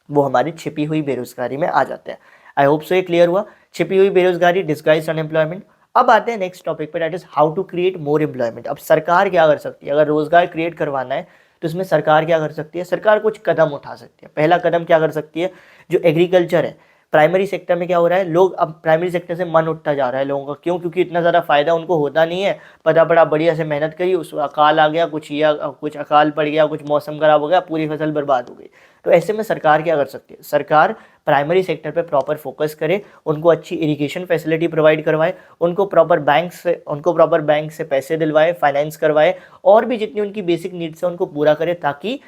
वो हमारी छिपी हुई बेरोजगारी में आ जाते हैं। आई होप सो ये क्लियर हुआ, छिपी हुई बेरोजगारी, डिस्गाइज्ड अनएम्प्लॉयमेंट। अब आते हैं नेक्स्ट टॉपिक पर, that is how to create more employment. अब सरकार क्या कर सकती है, अगर रोजगार क्रिएट करवाना है तो इसमें सरकार क्या कर सकती है, सरकार कुछ कदम उठा सकती है। पहला कदम क्या कर सकती है, जो एग्रीकल्चर है, प्राइमरी सेक्टर में क्या हो रहा है, लोग अब प्राइमरी सेक्टर से मन उठता जा रहा है लोगों का, क्यों, क्योंकि इतना ज़्यादा फायदा उनको होता नहीं है। पता पड़ा बढ़िया से मेहनत करी, उस अकाल आ गया, कुछ अकाल पड़ गया, कुछ मौसम खराब हो गया, पूरी फसल बर्बाद हो गई। तो ऐसे में सरकार क्या कर सकती है, सरकार प्राइमरी सेक्टर पे प्रॉपर फोकस करे, उनको अच्छी इरिगेशन फैसिलिटी प्रोवाइड करवाए, उनको प्रॉपर बैंक से पैसे दिलवाए, फाइनेंस करवाए, और भी जितनी उनकी बेसिक नीड्स है उनको पूरा करे, ताकि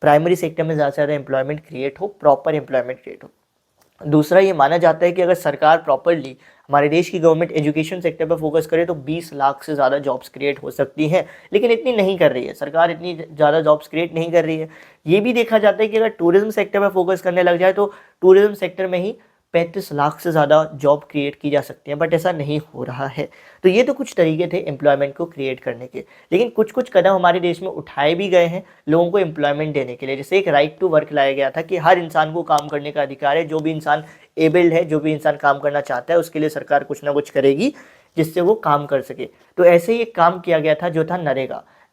प्राइमरी सेक्टर में ज़्यादा से ज़्यादा एम्प्लॉयमेंट क्रिएट हो, प्रॉपर एम्प्लॉयमेंट क्रिएट हो। दूसरा, ये माना जाता है कि अगर सरकार प्रॉपरली, हमारे देश की गवर्नमेंट एजुकेशन सेक्टर पर फोकस करे तो 20 लाख से ज़्यादा जॉब्स क्रिएट हो सकती हैं, लेकिन इतनी नहीं कर रही है सरकार, इतनी ज़्यादा जॉब्स क्रिएट नहीं कर रही है। ये भी देखा जाता है कि अगर टूरिज्म सेक्टर पर फोकस करने लग जाए तो टूरिज्म सेक्टर में ही 35 लाख से ज़्यादा जॉब क्रिएट की जा सकती है, बट ऐसा नहीं हो रहा है। तो ये तो कुछ तरीके थे एम्प्लॉयमेंट को क्रिएट करने के, लेकिन कुछ कुछ कदम हमारे देश में उठाए भी गए हैं लोगों को एम्प्लॉयमेंट देने के लिए। जैसे एक राइट टू वर्क लाया गया था कि हर इंसान को काम करने का अधिकार है, जो भी इंसान एबल्ड है, जो भी इंसान काम करना चाहता है, उसके लिए सरकार कुछ ना कुछ करेगी जिससे वो काम कर सके। तो ऐसे ही एक काम किया गया था जो था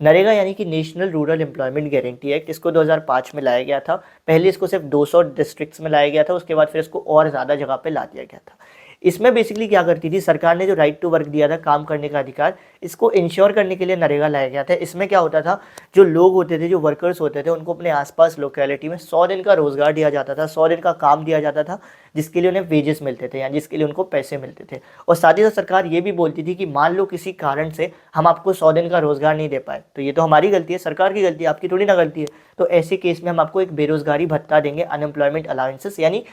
नरेगा यानी कि national rural employment guarantee act. इसको 2005 में लाया गया था। पहले इसको सिर्फ 200 डिस्ट्रिक्ट्स में लाया गया था, उसके बाद फिर इसको और ज़्यादा जगह पे ला दिया गया था। इसमें बेसिकली क्या करती थी सरकार ने, जो राइट टू वर्क दिया था, काम करने का अधिकार, इसको इंश्योर करने के लिए नरेगा लाया गया था। इसमें क्या होता था, जो लोग होते थे, जो वर्कर्स होते थे, उनको अपने आसपास लोकेलिटी में 100 दिन का रोजगार दिया जाता था, 100 दिन का काम दिया जाता था, जिसके लिए उन्हें वेजेस मिलते थे, या जिसके लिए उनको पैसे मिलते थे। और साथ ही साथ सरकार ये भी बोलती थी कि मान लो किसी कारण से हम आपको 100 दिन का रोजगार नहीं दे पाए, तो ये तो हमारी गलती है, सरकार की गलती है, आपकी थोड़ी ना गलती है। तो ऐसे केस में हम आपको एक बेरोजगारी भत्ता देंगे, अनएम्प्लॉयमेंट अलाउंसेस, यानी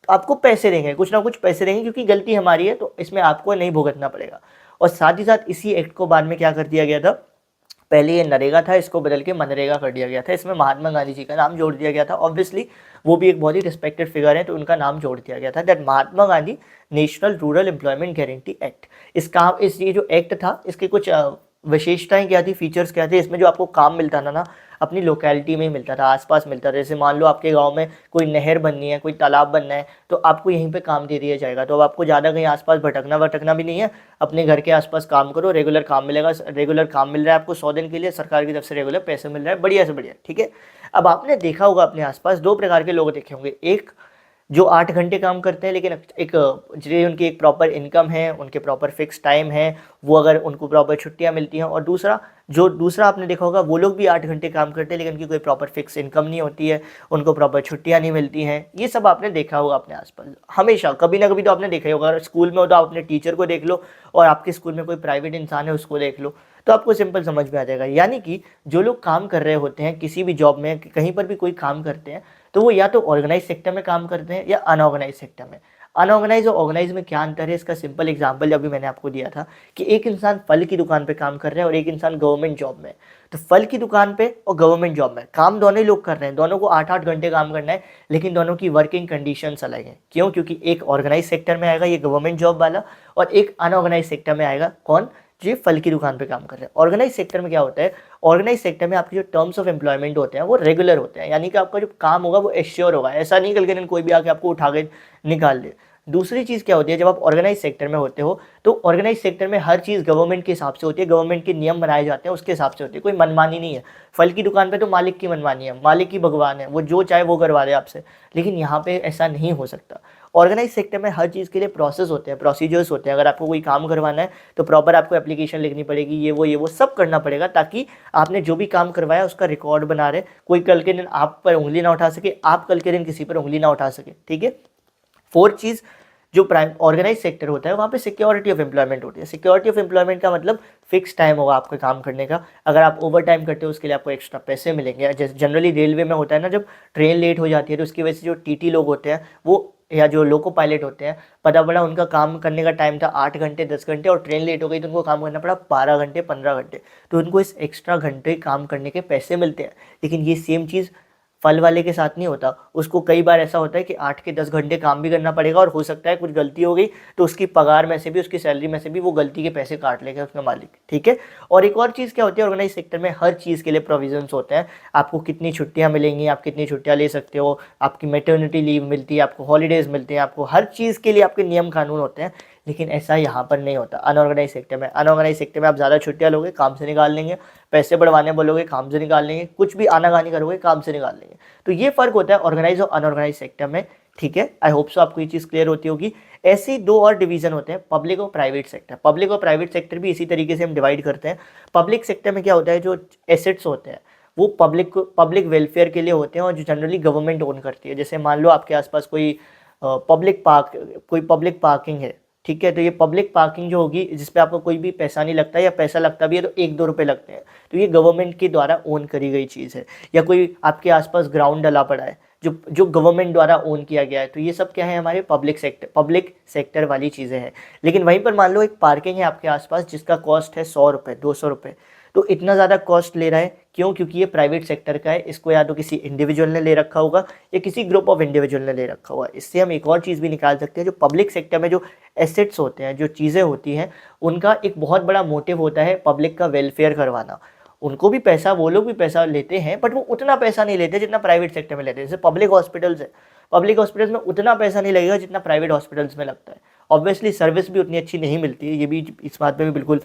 आपको पैसे देंगे, कुछ ना कुछ पैसे देंगे, क्योंकि गलती हमारी है, तो इसमें आपको नहीं भुगतना पड़ेगा। और साथ ही साथ इसी एक्ट को बाद में क्या कर दिया गया था, पहले ये नरेगा था, इसको बदल के मनरेगा कर दिया गया था। इसमें महात्मा गांधी जी का नाम जोड़ दिया गया था। ऑब्वियसली वो भी एक बहुत ही रिस्पेक्टेड फिगर है, तो उनका नाम जोड़ दिया गया था, that Mahatma Gandhi national rural employment guarantee act. ये जो एक्ट था, इसके कुछ विशेषताएं क्या थी, फीचर्स क्या थे, इसमें जो आपको काम मिलता था ना, अपनी लोकेलिटी में ही मिलता था, आसपास मिलता था। जैसे मान लो आपके गांव में कोई नहर बननी है, कोई तालाब बनना है, तो आपको यहीं पे काम दे दिया जाएगा। तो अब आपको ज़्यादा कहीं आसपास भटकना भी नहीं है, अपने घर के आसपास काम करो, रेगुलर काम मिलेगा, रेगुलर काम मिल रहा है आपको 100 दिन के लिए, सरकार की तरफ से रेगुलर पैसे मिल रहा है, बढ़िया से बढ़िया, ठीक है। अब आपने देखा होगा अपने आसपास 2 प्रकार के लोग देखे होंगे, एक जो 8 घंटे काम करते हैं, लेकिन एक उनकी एक प्रॉपर इनकम है, उनके प्रॉपर फिक्स टाइम है, वो अगर उनको प्रॉपर छुट्टियां मिलती हैं। और दूसरा आपने देखा होगा, वो लोग भी 8 घंटे काम करते हैं, लेकिन उनकी कोई प्रॉपर फिक्स इनकम नहीं होती है, उनको प्रॉपर छुट्टियां नहीं मिलती हैं। ये सब आपने देखा होगा अपने आसपास, हमेशा कभी ना कभी तो आपने देखा ही होगा। स्कूल में हो तो आप अपने टीचर को देख लो, और आपके स्कूल में कोई प्राइवेट इंसान है उसको देख लो, तो आपको सिंपल समझ में आ जाएगा। यानी कि जो लोग काम कर रहे होते हैं, किसी भी जॉब में, कहीं पर भी कोई काम करते हैं, तो वो या तो ऑर्गेनाइज सेक्टर में काम करते हैं या अनऑर्गेनाइज सेक्टर में। अनऑर्गेनाइज और ऑर्गेनाइज में क्या अंतर है, इसका सिंपल एग्जांपल अभी मैंने आपको दिया था कि एक इंसान फल की दुकान पे काम कर रहा है और एक इंसान गवर्नमेंट जॉब में। तो फल की दुकान पे और गवर्नमेंट जॉब में काम दोनों ही लोग कर रहे हैं, दोनों को 8-8 घंटे काम करना है, लेकिन दोनों की वर्किंग कंडीशंस अलग हैं। क्यों? क्योंकि एक ऑर्गेनाइज सेक्टर में आएगा ये गवर्नमेंट जॉब वाला, और एक अनऑर्गेनाइज सेक्टर में आएगा कौन, जो फल की दुकान पे काम कर रहे हैं। ऑर्गेनाइज सेक्टर में क्या होता है, ऑर्गेनाइज सेक्टर में आपके जो टर्म्स ऑफ एम्प्लॉयमेंट होते हैं वो रेगुलर होते हैं, यानी कि आपका जो काम होगा वो एश्योर होगा, ऐसा नहीं कल के दिन कोई भी आके आपको उठा के निकाल दे। दूसरी चीज़ क्या होती है, जब आप ऑर्गेनाइज सेक्टर में होते हो तो ऑर्गेनाइज सेक्टर में हर चीज़ गवर्नमेंट के हिसाब से होती है, गवर्नमेंट के नियम बनाए जाते हैं उसके हिसाब से होती है, कोई मनमानी नहीं है। फल की दुकान पे तो मालिक की मनमानी है, मालिक ही भगवान है, वो जो चाहे वो करवा दे आपसे, लेकिन यहाँ पे ऐसा नहीं हो सकता। ऑर्गेनाइज सेक्टर में हर चीज़ के लिए प्रोसेस होते हैं, प्रोसीजर्स होते हैं। अगर आपको कोई काम करवाना है तो प्रॉपर आपको एप्लीकेशन लिखनी पड़ेगी, ये वो सब करना पड़ेगा, ताकि आपने जो भी काम करवाया उसका रिकॉर्ड बना रहे, कोई कल के दिन आप पर उंगली ना उठा सके, आप कल के दिन किसी पर उंगली ना उठा सके, ठीक है। फोर्थ चीज़, जो प्राइम ऑर्गेनाइज सेक्टर होता है वहाँ पे सिक्योरिटी ऑफ एम्प्लॉयमेंट होती है। सिक्योरिटी ऑफ एम्प्लॉयमेंट का मतलब फिक्स टाइम होगा आपके काम करने का, अगर आप ओवर टाइम करते हो उसके लिए आपको एक्स्ट्रा पैसे मिलेंगे। जैसे जनरली रेलवे में होता है ना, जब ट्रेन लेट हो जाती है तो उसकी वजह से जो टीटी लोग होते हैं वो, या जो लोको पायलट होते हैं, पता पड़ा उनका काम करने का टाइम था 8 घंटे 10 घंटे और ट्रेन लेट हो गई तो उनको काम करना पड़ा 12 घंटे 15 घंटे, तो उनको इस एक्स्ट्रा घंटे काम करने के पैसे मिलते हैं। लेकिन ये सेम चीज़ फल वाले के साथ नहीं होता। उसको कई बार ऐसा होता है कि 8 के 10 घंटे काम भी करना पड़ेगा और हो सकता है कुछ गलती हो गई तो उसकी पगार में से भी, उसकी सैलरी में से भी वो गलती के पैसे काट लेगा उसका मालिक, ठीक है। और एक और चीज़ क्या होती है, ऑर्गेनाइज सेक्टर में हर चीज़ के लिए प्रोविजंस होते हैं। आपको कितनी छुट्टियाँ मिलेंगी, आप कितनी छुट्टियाँ ले सकते हो, आपकी मैटरनिटी लीव मिलती है, आपको हॉलीडेज़ मिलते हैं, आपको हर चीज़ के लिए आपके नियम कानून होते हैं। लेकिन ऐसा यहाँ पर नहीं होता अनऑर्गेनाइज सेक्टर में। अनऑर्गेनाइज सेक्टर में आप ज़्यादा छुट्टियाँ लोगे, काम से निकाल लेंगे, पैसे बढ़वाने बोलोगे, काम से निकाल लेंगे, कुछ भी आनाकानी करोगे, काम से निकाल लेंगे। तो ये फ़र्क होता है ऑर्गेनाइज और अनऑर्गेनाइज सेक्टर में, ठीक है। आई होप सो आपको ये चीज़ क्लियर होती होगी। ऐसे ही दो और डिवीज़न होते हैं, पब्लिक और प्राइवेट सेक्टर। पब्लिक और प्राइवेट सेक्टर भी इसी तरीके से हम डिवाइड करते हैं। पब्लिक सेक्टर में क्या होता है, जो एसेट्स होते हैं वो पब्लिक वेलफेयर के लिए होते हैं और जो जनरली गवर्नमेंट ओन करती है। जैसे मान लो आपके आसपास कोई पब्लिक पार्किंग है, ठीक है, तो ये पब्लिक पार्किंग जो होगी जिसपे आपको कोई भी पैसा नहीं लगता या पैसा लगता भी है तो 1-2 रुपये लगते हैं, तो ये गवर्नमेंट के द्वारा ओन करी गई चीज़ है। या कोई आपके आसपास ग्राउंड डला पड़ा है जो गवर्नमेंट द्वारा ओन किया गया है, तो ये सब क्या है, हमारे पब्लिक सेक्टर वाली चीज़ें हैं। लेकिन वहीं पर मान लो एक पार्किंग है आपके आसपास जिसका कॉस्ट है 100 रुपये, 200 रुपये, तो इतना ज़्यादा कॉस्ट ले रहा है क्यों? क्योंकि ये प्राइवेट सेक्टर का है। इसको या तो किसी इंडिविजुअल ने ले रखा होगा या किसी ग्रुप ऑफ इंडिविजुअल ने ले रखा होगा। इससे हम एक और चीज़ भी निकाल सकते हैं, जो पब्लिक सेक्टर में जो एसेट्स होते हैं, जो चीज़ें होती हैं, उनका एक बहुत बड़ा मोटिव होता है पब्लिक का वेलफेयर करवाना। उनको भी पैसा, वो लोग भी पैसा लेते हैं, बट वो उतना पैसा नहीं लेते जितना प्राइवेट सेक्टर में लेते हैं। जैसे पब्लिक हॉस्पिटल्स है, पब्लिक हॉस्पिटल्स में उतना पैसा नहीं लगेगा जितना प्राइवेट हॉस्पिटल्स में लगता है। ऑब्वियसली सर्विस भी उतनी अच्छी नहीं मिलती है, ये भी इस बात में भी बिल्कुल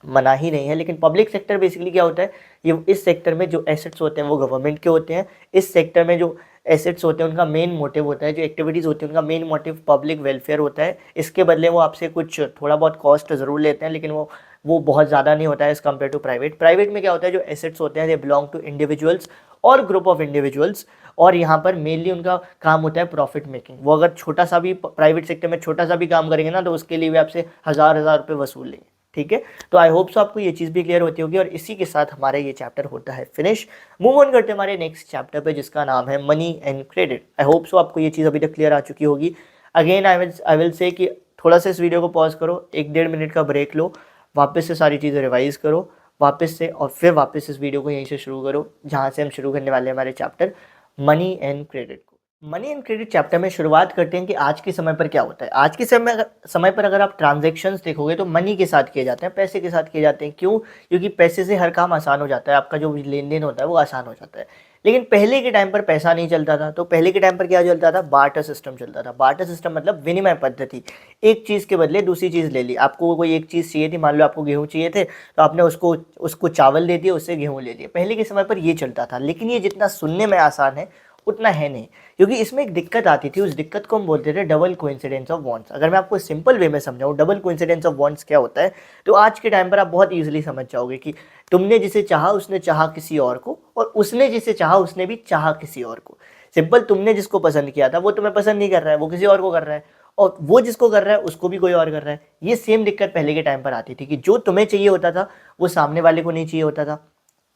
मना ही नहीं है। लेकिन पब्लिक सेक्टर बेसिकली क्या होता है, ये इस सेक्टर में जो एसेट्स होते हैं वो गवर्नमेंट के होते हैं। इस सेक्टर में जो एसेट्स होते हैं उनका मेन मोटिव होता है, जो एक्टिविटीज़ होती है उनका मेन मोटिव पब्लिक वेलफेयर होता है। इसके बदले वो आपसे कुछ थोड़ा बहुत कॉस्ट ज़रूर लेते हैं, लेकिन वो बहुत ज़्यादा नहीं होता है एज़ कम्पेयर टू प्राइवेट में क्या होता है, जो एसेट्स होते हैं दे बिलोंग टू इंडिविजुअल्स और ग्रुप ऑफ इंडिविजुअल्स, और यहाँ पर मेनली उनका काम होता है प्रॉफिट मेकिंग। वो अगर छोटा सा भी प्राइवेट सेक्टर में छोटा सा भी काम करेंगे ना, तो उसके लिए भी आपसे हज़ार रुपये वसूल लेंगे, ठीक है। तो आई होप सो आपको ये चीज़ भी क्लियर होती होगी। और इसी के साथ हमारा ये चैप्टर होता है फिनिश। मूव ऑन करते हैं हमारे नेक्स्ट चैप्टर पे, जिसका नाम है money and credit. I hope so आपको ये चीज़ अभी तक क्लियर आ चुकी होगी। अगेन आई विल से कि थोड़ा सा इस वीडियो को पॉज करो, 1-1.5 मिनट का ब्रेक लो, वापस से सारी चीज़ें रिवाइज़ करो वापस से, और फिर वापस इस वीडियो को यहीं से शुरू करो जहाँ से हम शुरू करने वाले हैं हमारे चैप्टर मनी एंड क्रेडिट को। मनी एंड क्रेडिट चैप्टर में शुरुआत करते हैं कि आज के समय पर क्या होता है। आज के समय पर अगर आप ट्रांजैक्शंस देखोगे तो मनी के साथ किए जाते हैं, पैसे के साथ किए जाते हैं। क्यों? क्योंकि पैसे से हर काम आसान हो जाता है, आपका जो लेन देन होता है वो आसान हो जाता है। लेकिन पहले के टाइम पर पैसा नहीं चलता था, तो पहले के टाइम पर क्या चलता था, बार्टर सिस्टम चलता था। बार्टर सिस्टम मतलब विनिमय पद्धति, एक चीज़ के बदले दूसरी चीज़ ले ली। आपको कोई एक चीज़ चाहिए थी, मान लो आपको गेहूँ चाहिए थे, तो आपने उसको चावल दे दिया, उससे गेहूँ ले लिया। पहले के समय पर ये चलता था। लेकिन ये जितना सुनने में आसान है उतना है नहीं, क्योंकि इसमें एक दिक्कत आती थी। उस दिक्कत को हम बोलते थे डबल कोइंसिडेंस ऑफ वांट्स। अगर मैं आपको सिंपल वे में समझाऊँ डबल कोइंसिडेंस ऑफ वांट्स क्या होता है, तो आज के टाइम पर आप बहुत ईजिली समझ जाओगे कि तुमने जिसे चाहा उसने चाहा किसी और को, और उसने जिसे चाहा उसने भी चाहा किसी और को। सिंपल, तुमने जिसको पसंद किया था वो तुम्हें पसंद नहीं कर रहा है, वो किसी और को कर रहा है, और वो जिसको कर रहा है उसको भी कोई और कर रहा है। ये सेम दिक्कत पहले के टाइम पर आती थी कि जो तुम्हें चाहिए होता था वो सामने वाले को नहीं चाहिए होता था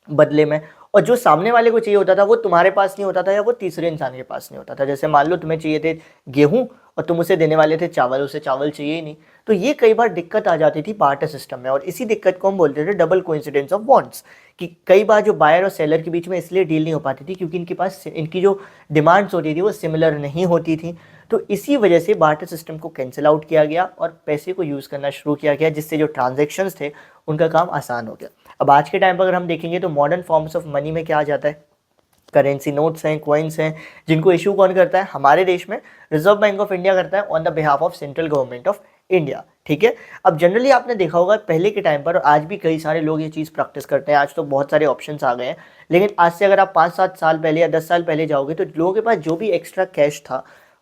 बदले में, और जो सामने वाले को चाहिए होता था वो तुम्हारे पास नहीं होता था, या वो तीसरे इंसान के पास नहीं होता था। जैसे मान लो तुम्हें चाहिए थे गेहूं और तुम उसे देने वाले थे चावल, उसे चावल चाहिए ही नहीं। तो ये कई बार दिक्कत आ जाती थी बार्टर सिस्टम में, और इसी दिक्कत को हम बोलते थे डबल कोइंसिडेंस ऑफ वांट्स। कि कई बार जो बायर और सेलर के बीच में इसलिए डील नहीं हो पाती थी क्योंकि इनके पास इनकी जो डिमांड्स होती थी वो सिमिलर नहीं होती थी। तो इसी वजह से बार्टर सिस्टम को कैंसिल आउट किया गया और पैसे को यूज़ करना शुरू किया गया, जिससे जो ट्रांजेक्शन्स थे उनका काम आसान हो गया। अब आज के टाइम पर अगर हम देखेंगे तो मॉडर्न फॉर्म्स ऑफ मनी में क्या आ जाता है, करेंसी नोट्स हैं, कॉइन्स हैं, जिनको इशू कौन करता है, हमारे देश में रिजर्व बैंक ऑफ इंडिया करता है on the behalf of central government of India, ठीक है। अब जनरली आपने देखा होगा पहले के टाइम पर, और आज भी कई सारे लोग ये चीज़ प्रैक्टिस करते हैं। आज तो बहुत सारे ऑप्शंस आ गए हैं, लेकिन आज से अगर आप 5-7 साल पहले या 10 साल पहले जाओगे तो लोगों के पास जो भी एक्स्ट्रा कैश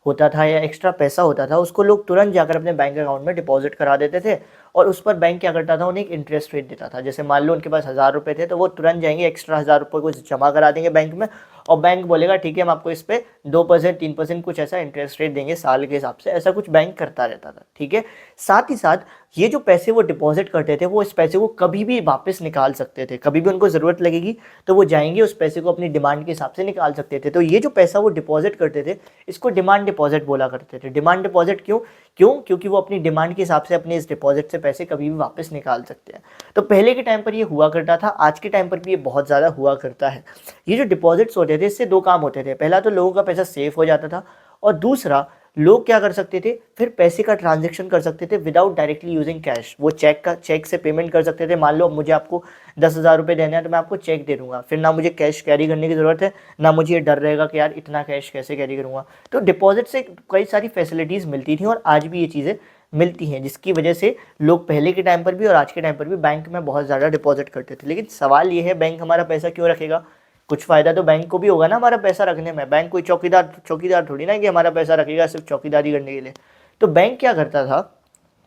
होता था या एक्स्ट्रा पैसा होता था, उसको लोग तुरंत जाकर अपने बैंक अकाउंट में डिपॉजिट करा देते थे, और उस पर बैंक क्या करता था, उन्हें एक इंटरेस्ट रेट देता था। जैसे मान लो उनके पास 1000 रुपये थे, तो वो तुरंत जाएंगे एक्स्ट्रा 1000 रुपये को जमा करा देंगे बैंक में, और बैंक बोलेगा ठीक है हम आपको इस पर 2% 3% कुछ ऐसा इंटरेस्ट रेट देंगे साल के हिसाब से। ऐसा कुछ बैंक करता रहता था, ठीक है। साथ ही साथ ये जो पैसे वो डिपॉजिट करते थे, वो इस पैसे को कभी भी वापस निकाल सकते थे। कभी भी उनको ज़रूरत लगेगी तो वो जाएंगे, उस पैसे को अपनी डिमांड के हिसाब से निकाल सकते थे। तो ये जो पैसा वो डिपॉजिट करते थे, इसको डिमांड डिपॉजिट बोला करते थे। डिमांड डिपॉजिट क्यों? क्यों? क्योंकि वो अपनी डिमांड के हिसाब से अपने इस डिपॉजिट से पैसे कभी भी वापस निकाल सकते हैं। तो पहले के टाइम पर ये हुआ करता था, आज के टाइम पर भी ये बहुत ज़्यादा हुआ करता है। ये जो डिपॉजिट्स होते थे इससे दो काम होते थे, पहला तो लोगों का पैसा सेफ हो जाता था और दूसरा लोग क्या कर सकते थे, फिर पैसे का ट्रांजैक्शन कर सकते थे विदाउट डायरेक्टली यूजिंग कैश। वो चेक से पेमेंट कर सकते थे। मान लो अब मुझे आपको 10,000 रुपये देना है तो मैं आपको चेक दे दूंगा, फिर ना मुझे कैश कैरी करने की ज़रूरत है, ना मुझे ये डर रहेगा कि यार इतना कैश कैसे कैरी करूँगा। तो डिपॉजिट से कई सारी फैसिलिटीज़ मिलती थी और आज भी ये चीज़ें मिलती हैं, जिसकी वजह से लोग पहले के टाइम पर भी और आज के टाइम पर भी बैंक में बहुत ज़्यादा डिपॉजिट करते थे। लेकिन सवाल ये है, बैंक हमारा पैसा क्यों रखेगा? कुछ फ़ायदा तो बैंक को भी होगा ना हमारा पैसा रखने में। बैंक कोई चौकीदार थोड़ी ना कि हमारा पैसा रखेगा सिर्फ चौकीदारी करने के लिए। तो बैंक क्या करता था,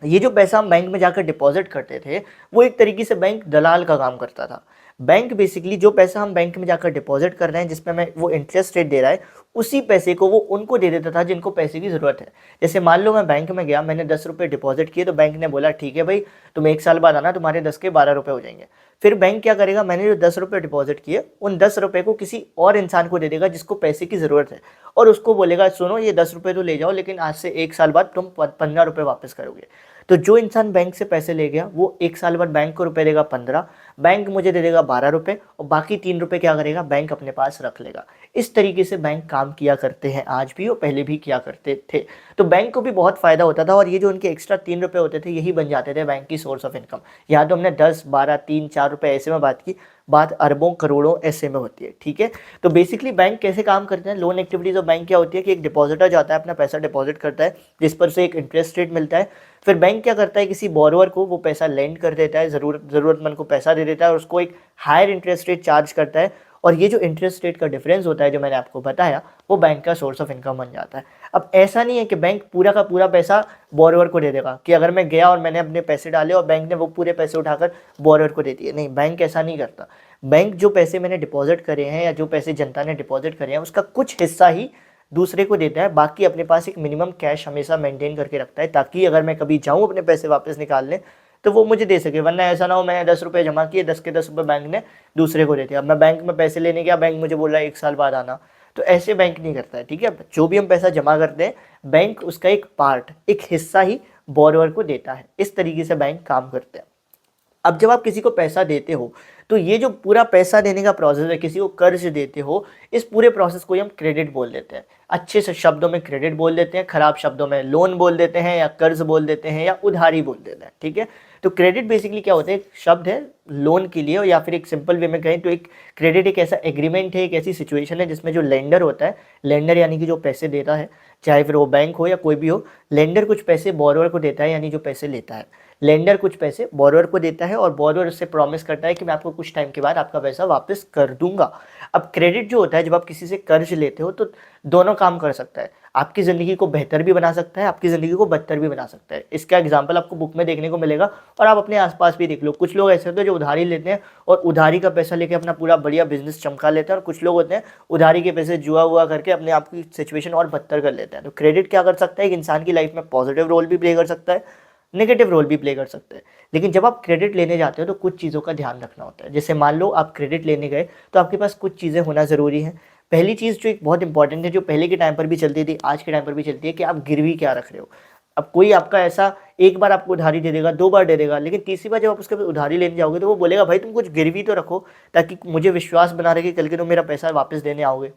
ये जो पैसा हम बैंक में जाकर डिपॉजिट करते थे वो एक तरीके से बैंक दलाल का काम करता था। बैंक बेसिकली जो पैसा हम बैंक में जाकर डिपॉजिट कर रहे हैं, जिसपे हमें वो इंटरेस्ट रेट दे रहा है, उसी पैसे को वो उनको दे देता था जिनको पैसे की ज़रूरत है। जैसे मान लो मैं बैंक में गया, मैंने 10 रुपये डिपॉजिट किए तो बैंक ने बोला ठीक है भाई, तुम 1 साल बाद आना, तुम्हारे 10 के 12 रुपये हो जाएंगे। फिर बैंक क्या करेगा, मैंने जो 10 रुपये डिपॉजिट किए उन 10 रुपये को किसी और इंसान को दे देगा जिसको पैसे की ज़रूरत है, और उसको बोलेगा सुनो ये 10 रुपये तो ले जाओ, लेकिन आज से 1 साल बाद तुम 15 रुपये वापस करोगे। तो जो इंसान बैंक से पैसे ले गया वो 1 साल बाद बैंक को रुपए देगा 15, बैंक मुझे दे देगा 12 रुपये, और बाकी 3 रुपये क्या करेगा, बैंक अपने पास रख लेगा। इस तरीके से बैंक काम किया करते हैं आज भी और पहले भी किया करते थे। तो बैंक को भी बहुत फ़ायदा होता था, और ये जो उनके एक्स्ट्रा 3 रुपये होते थे यही बन जाते थे बैंक की सोर्स ऑफ इनकम। यहाँ तो हमने 10, 12, 3, 4 रुपये ऐसे में बात की, बात अरबों करोड़ों ऐसे में होती है। ठीक है, तो बेसिकली बैंक कैसे काम करते हैं, लोन एक्टिविटीज़ ऑफ बैंक क्या होती है कि एक डिपॉजिटर जाता है अपना पैसा डिपॉजिट करता है, जिस पर से एक इंटरेस्ट रेट मिलता है। फिर बैंक क्या करता है, किसी बोरोवर को वो पैसा लेंड कर देता है, ज़रूरतमंद को पैसा दे देता है और उसको एक हायर इंटरेस्ट रेट चार्ज करता है, और ये जो इंटरेस्ट रेट का डिफरेंस होता है जो मैंने आपको बताया, वो बैंक का सोर्स ऑफ इनकम बन जाता है। अब ऐसा नहीं है कि बैंक पूरा का पूरा पैसा बोरोवर को दे देगा, कि अगर मैं गया और मैंने अपने पैसे डाले और बैंक ने वो पूरे पैसे उठाकर बोरोवर को दे दिए, नहीं, बैंक ऐसा नहीं करता। बैंक जो पैसे मैंने डिपॉजिट करे हैं या जो पैसे जनता ने डिपॉजिट करे हैं उसका कुछ हिस्सा ही दूसरे को देता है, बाकी अपने पास एक मिनिमम कैश हमेशा मेंटेन करके रखता है, ताकि अगर मैं कभी जाऊँ अपने पैसे वापस निकालने तो वो मुझे दे सके। वरना ऐसा ना हो मैंने 10 रुपये जमा किए, 10 के 10 रुपये बैंक ने दूसरे को दे दिया, अब मैं बैंक में पैसे लेने गया, बैंक मुझे बोल रहा है 1 साल बाद आना, तो ऐसे बैंक नहीं करता है। ठीक है, जो भी हम पैसा जमा करते हैं बैंक उसका एक पार्ट, एक हिस्सा ही बोरोवर को देता है। इस तरीके से बैंक काम करते हैं। अब जब आप किसी को पैसा देते हो तो ये जो पूरा पैसा देने का प्रोसेस है, किसी को कर्ज देते हो, इस पूरे प्रोसेस को ही हम क्रेडिट बोल देते हैं। अच्छे से शब्दों में क्रेडिट बोल देते हैं, खराब शब्दों में लोन बोल देते हैं या कर्ज बोल देते हैं या उधारी बोल देते हैं। ठीक है, तो क्रेडिट बेसिकली क्या होता है, एक शब्द है लोन के लिए, या फिर एक सिंपल वे में कहें तो एक क्रेडिट एक ऐसा एग्रीमेंट है, एक ऐसी सिचुएशन है जिसमें जो लेंडर होता है, लेंडर यानी कि जो पैसे देता है, चाहे फिर वो बैंक हो या कोई भी हो, लेंडर कुछ पैसे बोरोवर को देता है, यानी जो पैसे लेता है, लेंडर कुछ पैसे बोरोवर को देता है और बोरोवर उससे प्रॉमिस करता है कि मैं आपको कुछ टाइम के बाद आपका पैसा वापस कर दूंगा। अब क्रेडिट जो होता है, जब आप किसी से कर्ज लेते हो तो दोनों काम कर सकता है, आपकी ज़िंदगी को बेहतर भी बना सकता है, आपकी ज़िंदगी को बदतर भी बना सकता है। इसका एग्जाम्पल आपको बुक में देखने को मिलेगा और आप अपने आसपास भी देख लो। कुछ लोग ऐसे होते हैं जो उधारी लेते हैं और उधारी का पैसा लेके अपना पूरा बढ़िया बिजनेस चमका लेते हैं, और कुछ लोग होते हैं उधारी के पैसे जुआ हुआ करके अपने आप की सिचुएशन और बदतर कर लेते हैं। तो क्रेडिट क्या कर सकता है, एक इंसान की लाइफ में पॉजिटिव रोल भी प्ले कर सकता है, नेगेटिव रोल भी प्ले कर सकते हैं। लेकिन जब आप क्रेडिट लेने जाते हो तो कुछ चीज़ों का ध्यान रखना होता है। जैसे मान लो आप क्रेडिट लेने गए तो आपके पास कुछ चीज़ें होना ज़रूरी है। पहली चीज़ जो एक बहुत इंपॉर्टेंट है, जो पहले के टाइम पर भी चलती थी, आज के टाइम पर भी चलती है, कि आप गिरवी क्या रख रहे हो। अब कोई आपका ऐसा एक बार आपको उधारी दे देगा, 2 बार दे देगा, लेकिन तीसरी बार जब आप उसके उधारी लेने जाओगे तो वो बोलेगा भाई तुम कुछ गिरवी तो रखो, ताकि मुझे विश्वास बना रहे कि कल के तुम मेरा पैसा वापस देने आओगे।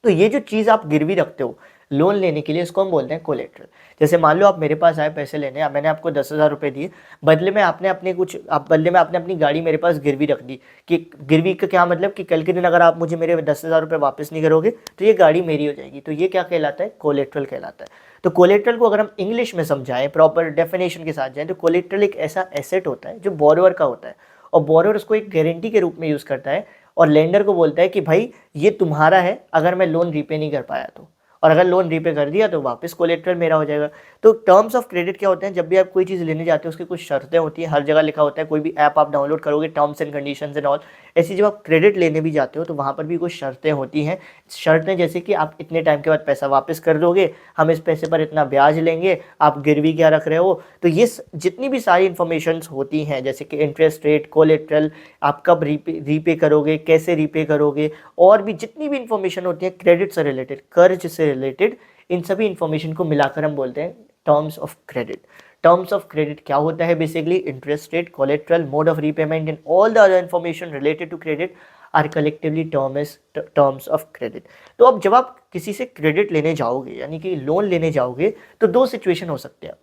तो ये जो चीज़ आप गिरवी रखते हो लोन लेने के लिए, इसको हम बोलते हैं कोलेट्रल। जैसे मान लो आप मेरे पास आए पैसे लेने, मैंने आपको 10,000 रुपये दिए, बदले में आपने अपनी गाड़ी मेरे पास गिरवी रख दी। कि गिरवी का क्या मतलब, कि कल के दिन अगर आप मुझे मेरे 10,000 रुपये वापस नहीं करोगे तो ये गाड़ी मेरी हो जाएगी। तो ये क्या कहलाता है, कोलेट्रल कहलाता है। तो कोलेट्रल को अगर हम इंग्लिश में समझाएं, प्रॉपर डेफिनेशन के साथ जाएं, तो कोलेट्रल एक ऐसा एसेट होता है जो बोरोवर का होता है, और बोरोवर उसको एक गारंटी के रूप में यूज़ करता है, और लेंडर को बोलता है कि भाई ये तुम्हारा है अगर मैं लोन रीपे नहीं कर पाया तो, और अगर लोन रीपे कर दिया तो वापस कोलेट्रल मेरा हो जाएगा। तो टर्म्स ऑफ क्रेडिट क्या होते हैं, जब भी आप कोई चीज़ लेने जाते हो उसकी कुछ शर्तें होती हैं, हर जगह लिखा होता है। कोई भी ऐप आप डाउनलोड करोगे, terms and conditions and all, ऐसी जब आप क्रेडिट लेने भी जाते हो तो वहाँ पर भी कुछ शर्तें होती हैं। शर्तें जैसे कि आप इतने टाइम के बाद पैसा वापस कर दोगे, हम इस पैसे पर इतना ब्याज लेंगे, आप गिरवी क्या रख रहे हो। तो ये जितनी भी सारी इन्फॉर्मेशन होती हैं, जैसे कि इंटरेस्ट रेट, कोलेट्रल, आप कब रीपे करोगे, कैसे रीपे करोगे, और भी जितनी भी इन्फॉर्मेशन होती है क्रेडिट से रिलेटेड, कर्ज से रिलेटेड, इन सभी इन्फॉर्मेशन को मिलाकर हम बोलते हैं terms of credit. Terms of credit क्या होता है? Basically interest rate, collateral, mode of repayment and all the other information related to credit are collectively terms of credit. तो अब जब आप किसी से क्रेडिट लेने जाओगे यानी कि लोन लेने जाओगे तो दो सिचुएशन हो सकते हैं।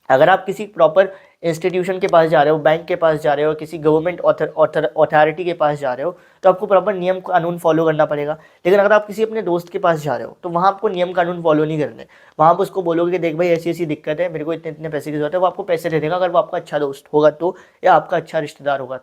अगर आप किसी प्रॉपर इंस्टीट्यूशन के पास जा रहे हो, बैंक के पास जा रहे हो, किसी गवर्नमेंट अथॉरिटी के पास जा रहे हो, तो आपको प्रॉपर नियम कानून फॉलो करना पड़ेगा। लेकिन अगर आप किसी अपने दोस्त के पास जा रहे हो तो वहाँ आपको नियम कानून फॉलो नहीं करने। वहाँ आप उसको बोलोगे कि देख भाई ऐसी ऐसी दिक्कत है, मेरे को इतने इतने पैसे की जरूरत है, वो आपको पैसे दे देगा अगर वो आपका अच्छा दोस्त होगा तो, या आपका अच्छा रिश्तेदार होगा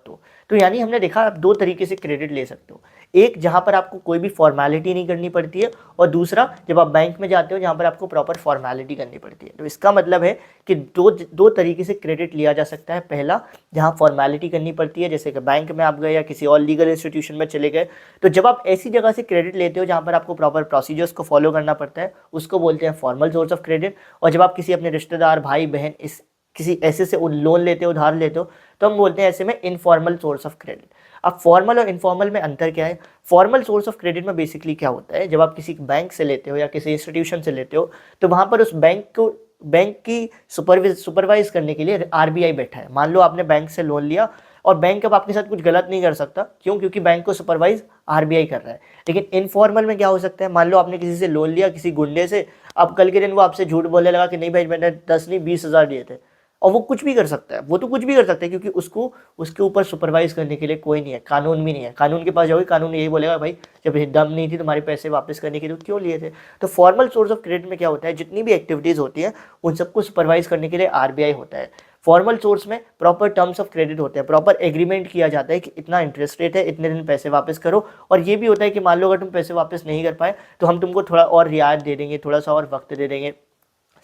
तो यानी हमने देखा आप दो तरीके से क्रेडिट ले सकते हो। एक जहाँ पर आपको कोई भी फॉर्मेलिटी नहीं करनी पड़ती है, और दूसरा जब आप बैंक में जाते हो जहाँ पर आपको प्रॉपर फॉर्मेलिटी करनी पड़ती है। तो इसका मतलब है कि दो तरीके से क्रेडिट लिया जा सकता है। पहला जहाँ फॉर्मेलिटी करनी पड़ती है, जैसे कि बैंक में आप गए या किसी और लीगल इंस्टीट्यूशन में चले गए, तो जब आप ऐसी जगह से क्रेडिट लेते हो जहाँ पर आपको प्रॉपर प्रोसीजर्स को फॉलो करना पड़ता है, उसको बोलते हैं फॉर्मल सोर्स ऑफ क्रेडिट। और जब आप किसी अपने रिश्तेदार, भाई बहन, इस किसी ऐसे से लोन लेते हो, उधार लेते हो, तो हम बोलते हैं ऐसे में इनफॉर्मल सोर्स ऑफ क्रेडिट। अब फॉर्मल और इनफॉर्मल में अंतर क्या है? फॉर्मल सोर्स ऑफ क्रेडिट में बेसिकली क्या होता है, जब आप किसी बैंक से लेते हो या किसी इंस्टीट्यूशन से लेते हो, तो वहाँ पर उस बैंक की सुपरवाइज करने के लिए आरबीआई बैठा है। मान लो आपने बैंक से लोन लिया और बैंक अब आपके साथ कुछ गलत नहीं कर सकता, क्यों? क्योंकि बैंक को सुपरवाइज आरबीआई कर रहा है। लेकिन इनफॉर्मल में क्या हो सकता है? मान लो आपने किसी से लोन लिया, किसी गुंडे से, अब कल के दिन वो आपसे झूठ बोलने लगा कि नहीं भाई मैंने 10 नहीं 20,000 दिए थे, और वो कुछ भी कर सकता है, वो तो कुछ भी कर सकता है, क्योंकि उसको उसके ऊपर सुपरवाइज करने के लिए कोई नहीं है, कानून भी नहीं है। कानून के पास जाओगे, कानून यही बोलेगा भाई जब दम नहीं थी तुम्हारे पैसे वापस करने के लिए, क्यों लिए थे? तो फॉर्मल सोर्स ऑफ क्रेडिट में क्या होता है, जितनी भी एक्टिविटीज़ होती हैं उन सबको सुपरवाइज करने के लिए आरबीआई होता है। फॉर्मल सोर्स में प्रॉपर टर्म्स ऑफ क्रेडिट होते हैं, प्रॉपर एग्रीमेंट किया जाता है कि इतना इंटरेस्ट रेट है, इतने दिन पैसे वापस करो, और ये भी होता है कि मान लो अगर तुम पैसे वापस नहीं कर पाए तो हम तुमको थोड़ा और रियायत दे देंगे, थोड़ा सा और वक्त दे देंगे।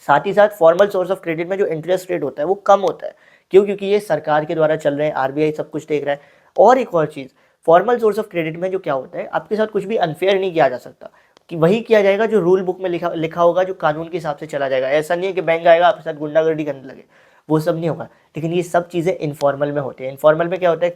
साथ ही साथ फॉर्मल सोर्स ऑफ क्रेडिट में जो इंटरेस्ट रेट होता है वो कम होता है, क्यों? क्योंकि ये सरकार के द्वारा चल रहे हैं, आरबीआई सब कुछ देख रहा है। और एक और चीज़, फॉर्मल सोर्स ऑफ क्रेडिट में जो क्या होता है, आपके साथ कुछ भी अनफेयर नहीं किया जा सकता, कि वही किया जाएगा जो रूल बुक में लिखा होगा, जो कानून के हिसाब से चला जाएगा। ऐसा नहीं है कि बैंक आएगा आपके साथ गुंडागर्दी करने लगे, वो सब नहीं होगा। लेकिन ये सब चीज़ें इनफॉर्मल में होती है। इनफॉर्मल में क्या होता है,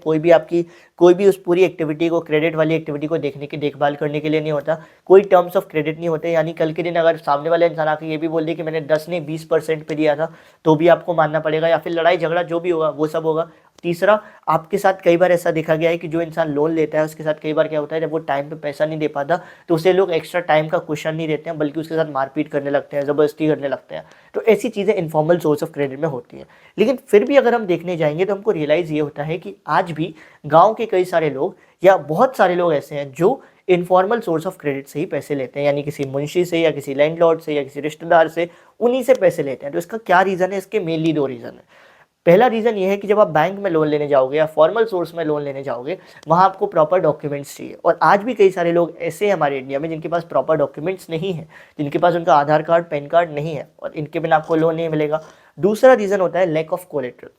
कोई भी उस पूरी एक्टिविटी को, क्रेडिट वाली एक्टिविटी को देखने की, देखभाल करने के लिए नहीं होता, कोई टर्म्स ऑफ क्रेडिट नहीं होते। यानी कल के दिन अगर सामने वाला इंसान आके ये भी बोल दे कि मैंने 10 नहीं 20% पे दिया था, तो भी आपको मानना पड़ेगा, या फिर लड़ाई झगड़ा जो भी होगा वो सब होगा। तीसरा, आपके साथ कई बार ऐसा देखा गया है कि जो इंसान लोन लेता है उसके साथ कई बार क्या होता है, जब वो टाइम पे पैसा नहीं दे पाता तो उसे लोग एक्स्ट्रा टाइम का क्वेश्चन नहीं देते हैं, बल्कि उसके साथ मारपीट करने लगते हैं, ज़बरदस्ती करने लगते हैं। तो ऐसी चीज़ें इनफॉर्मल सोर्स ऑफ क्रेडिट में होती हैं। लेकिन फिर भी अगर हम देखने जाएंगे तो हमको रियलाइज़ ये होता है कि आज भी गाँव के कई सारे लोग या बहुत सारे लोग ऐसे हैं जो इनफॉर्मल सोर्स ऑफ क्रेडिट से ही पैसे लेते हैं, यानी किसी मुंशी से या किसी लैंडलॉर्ड से या किसी रिश्तेदार से, उन्हीं से पैसे लेते हैं। तो इसका क्या रीज़न है? इसके मेनली दो रीज़न है। पहला रीज़न ये है कि जब आप बैंक में लोन लेने जाओगे या फॉर्मल सोर्स में लोन लेने जाओगे, वहाँ आपको प्रॉपर डॉक्यूमेंट्स चाहिए, और आज भी कई सारे लोग ऐसे हैं हमारे इंडिया में जिनके पास प्रॉपर डॉक्यूमेंट्स नहीं है, जिनके पास उनका आधार कार्ड, पैन कार्ड नहीं है, और इनके बिना आपको लोन नहीं मिलेगा। दूसरा रीज़न होता है लैक ऑफ कोलेट्रल।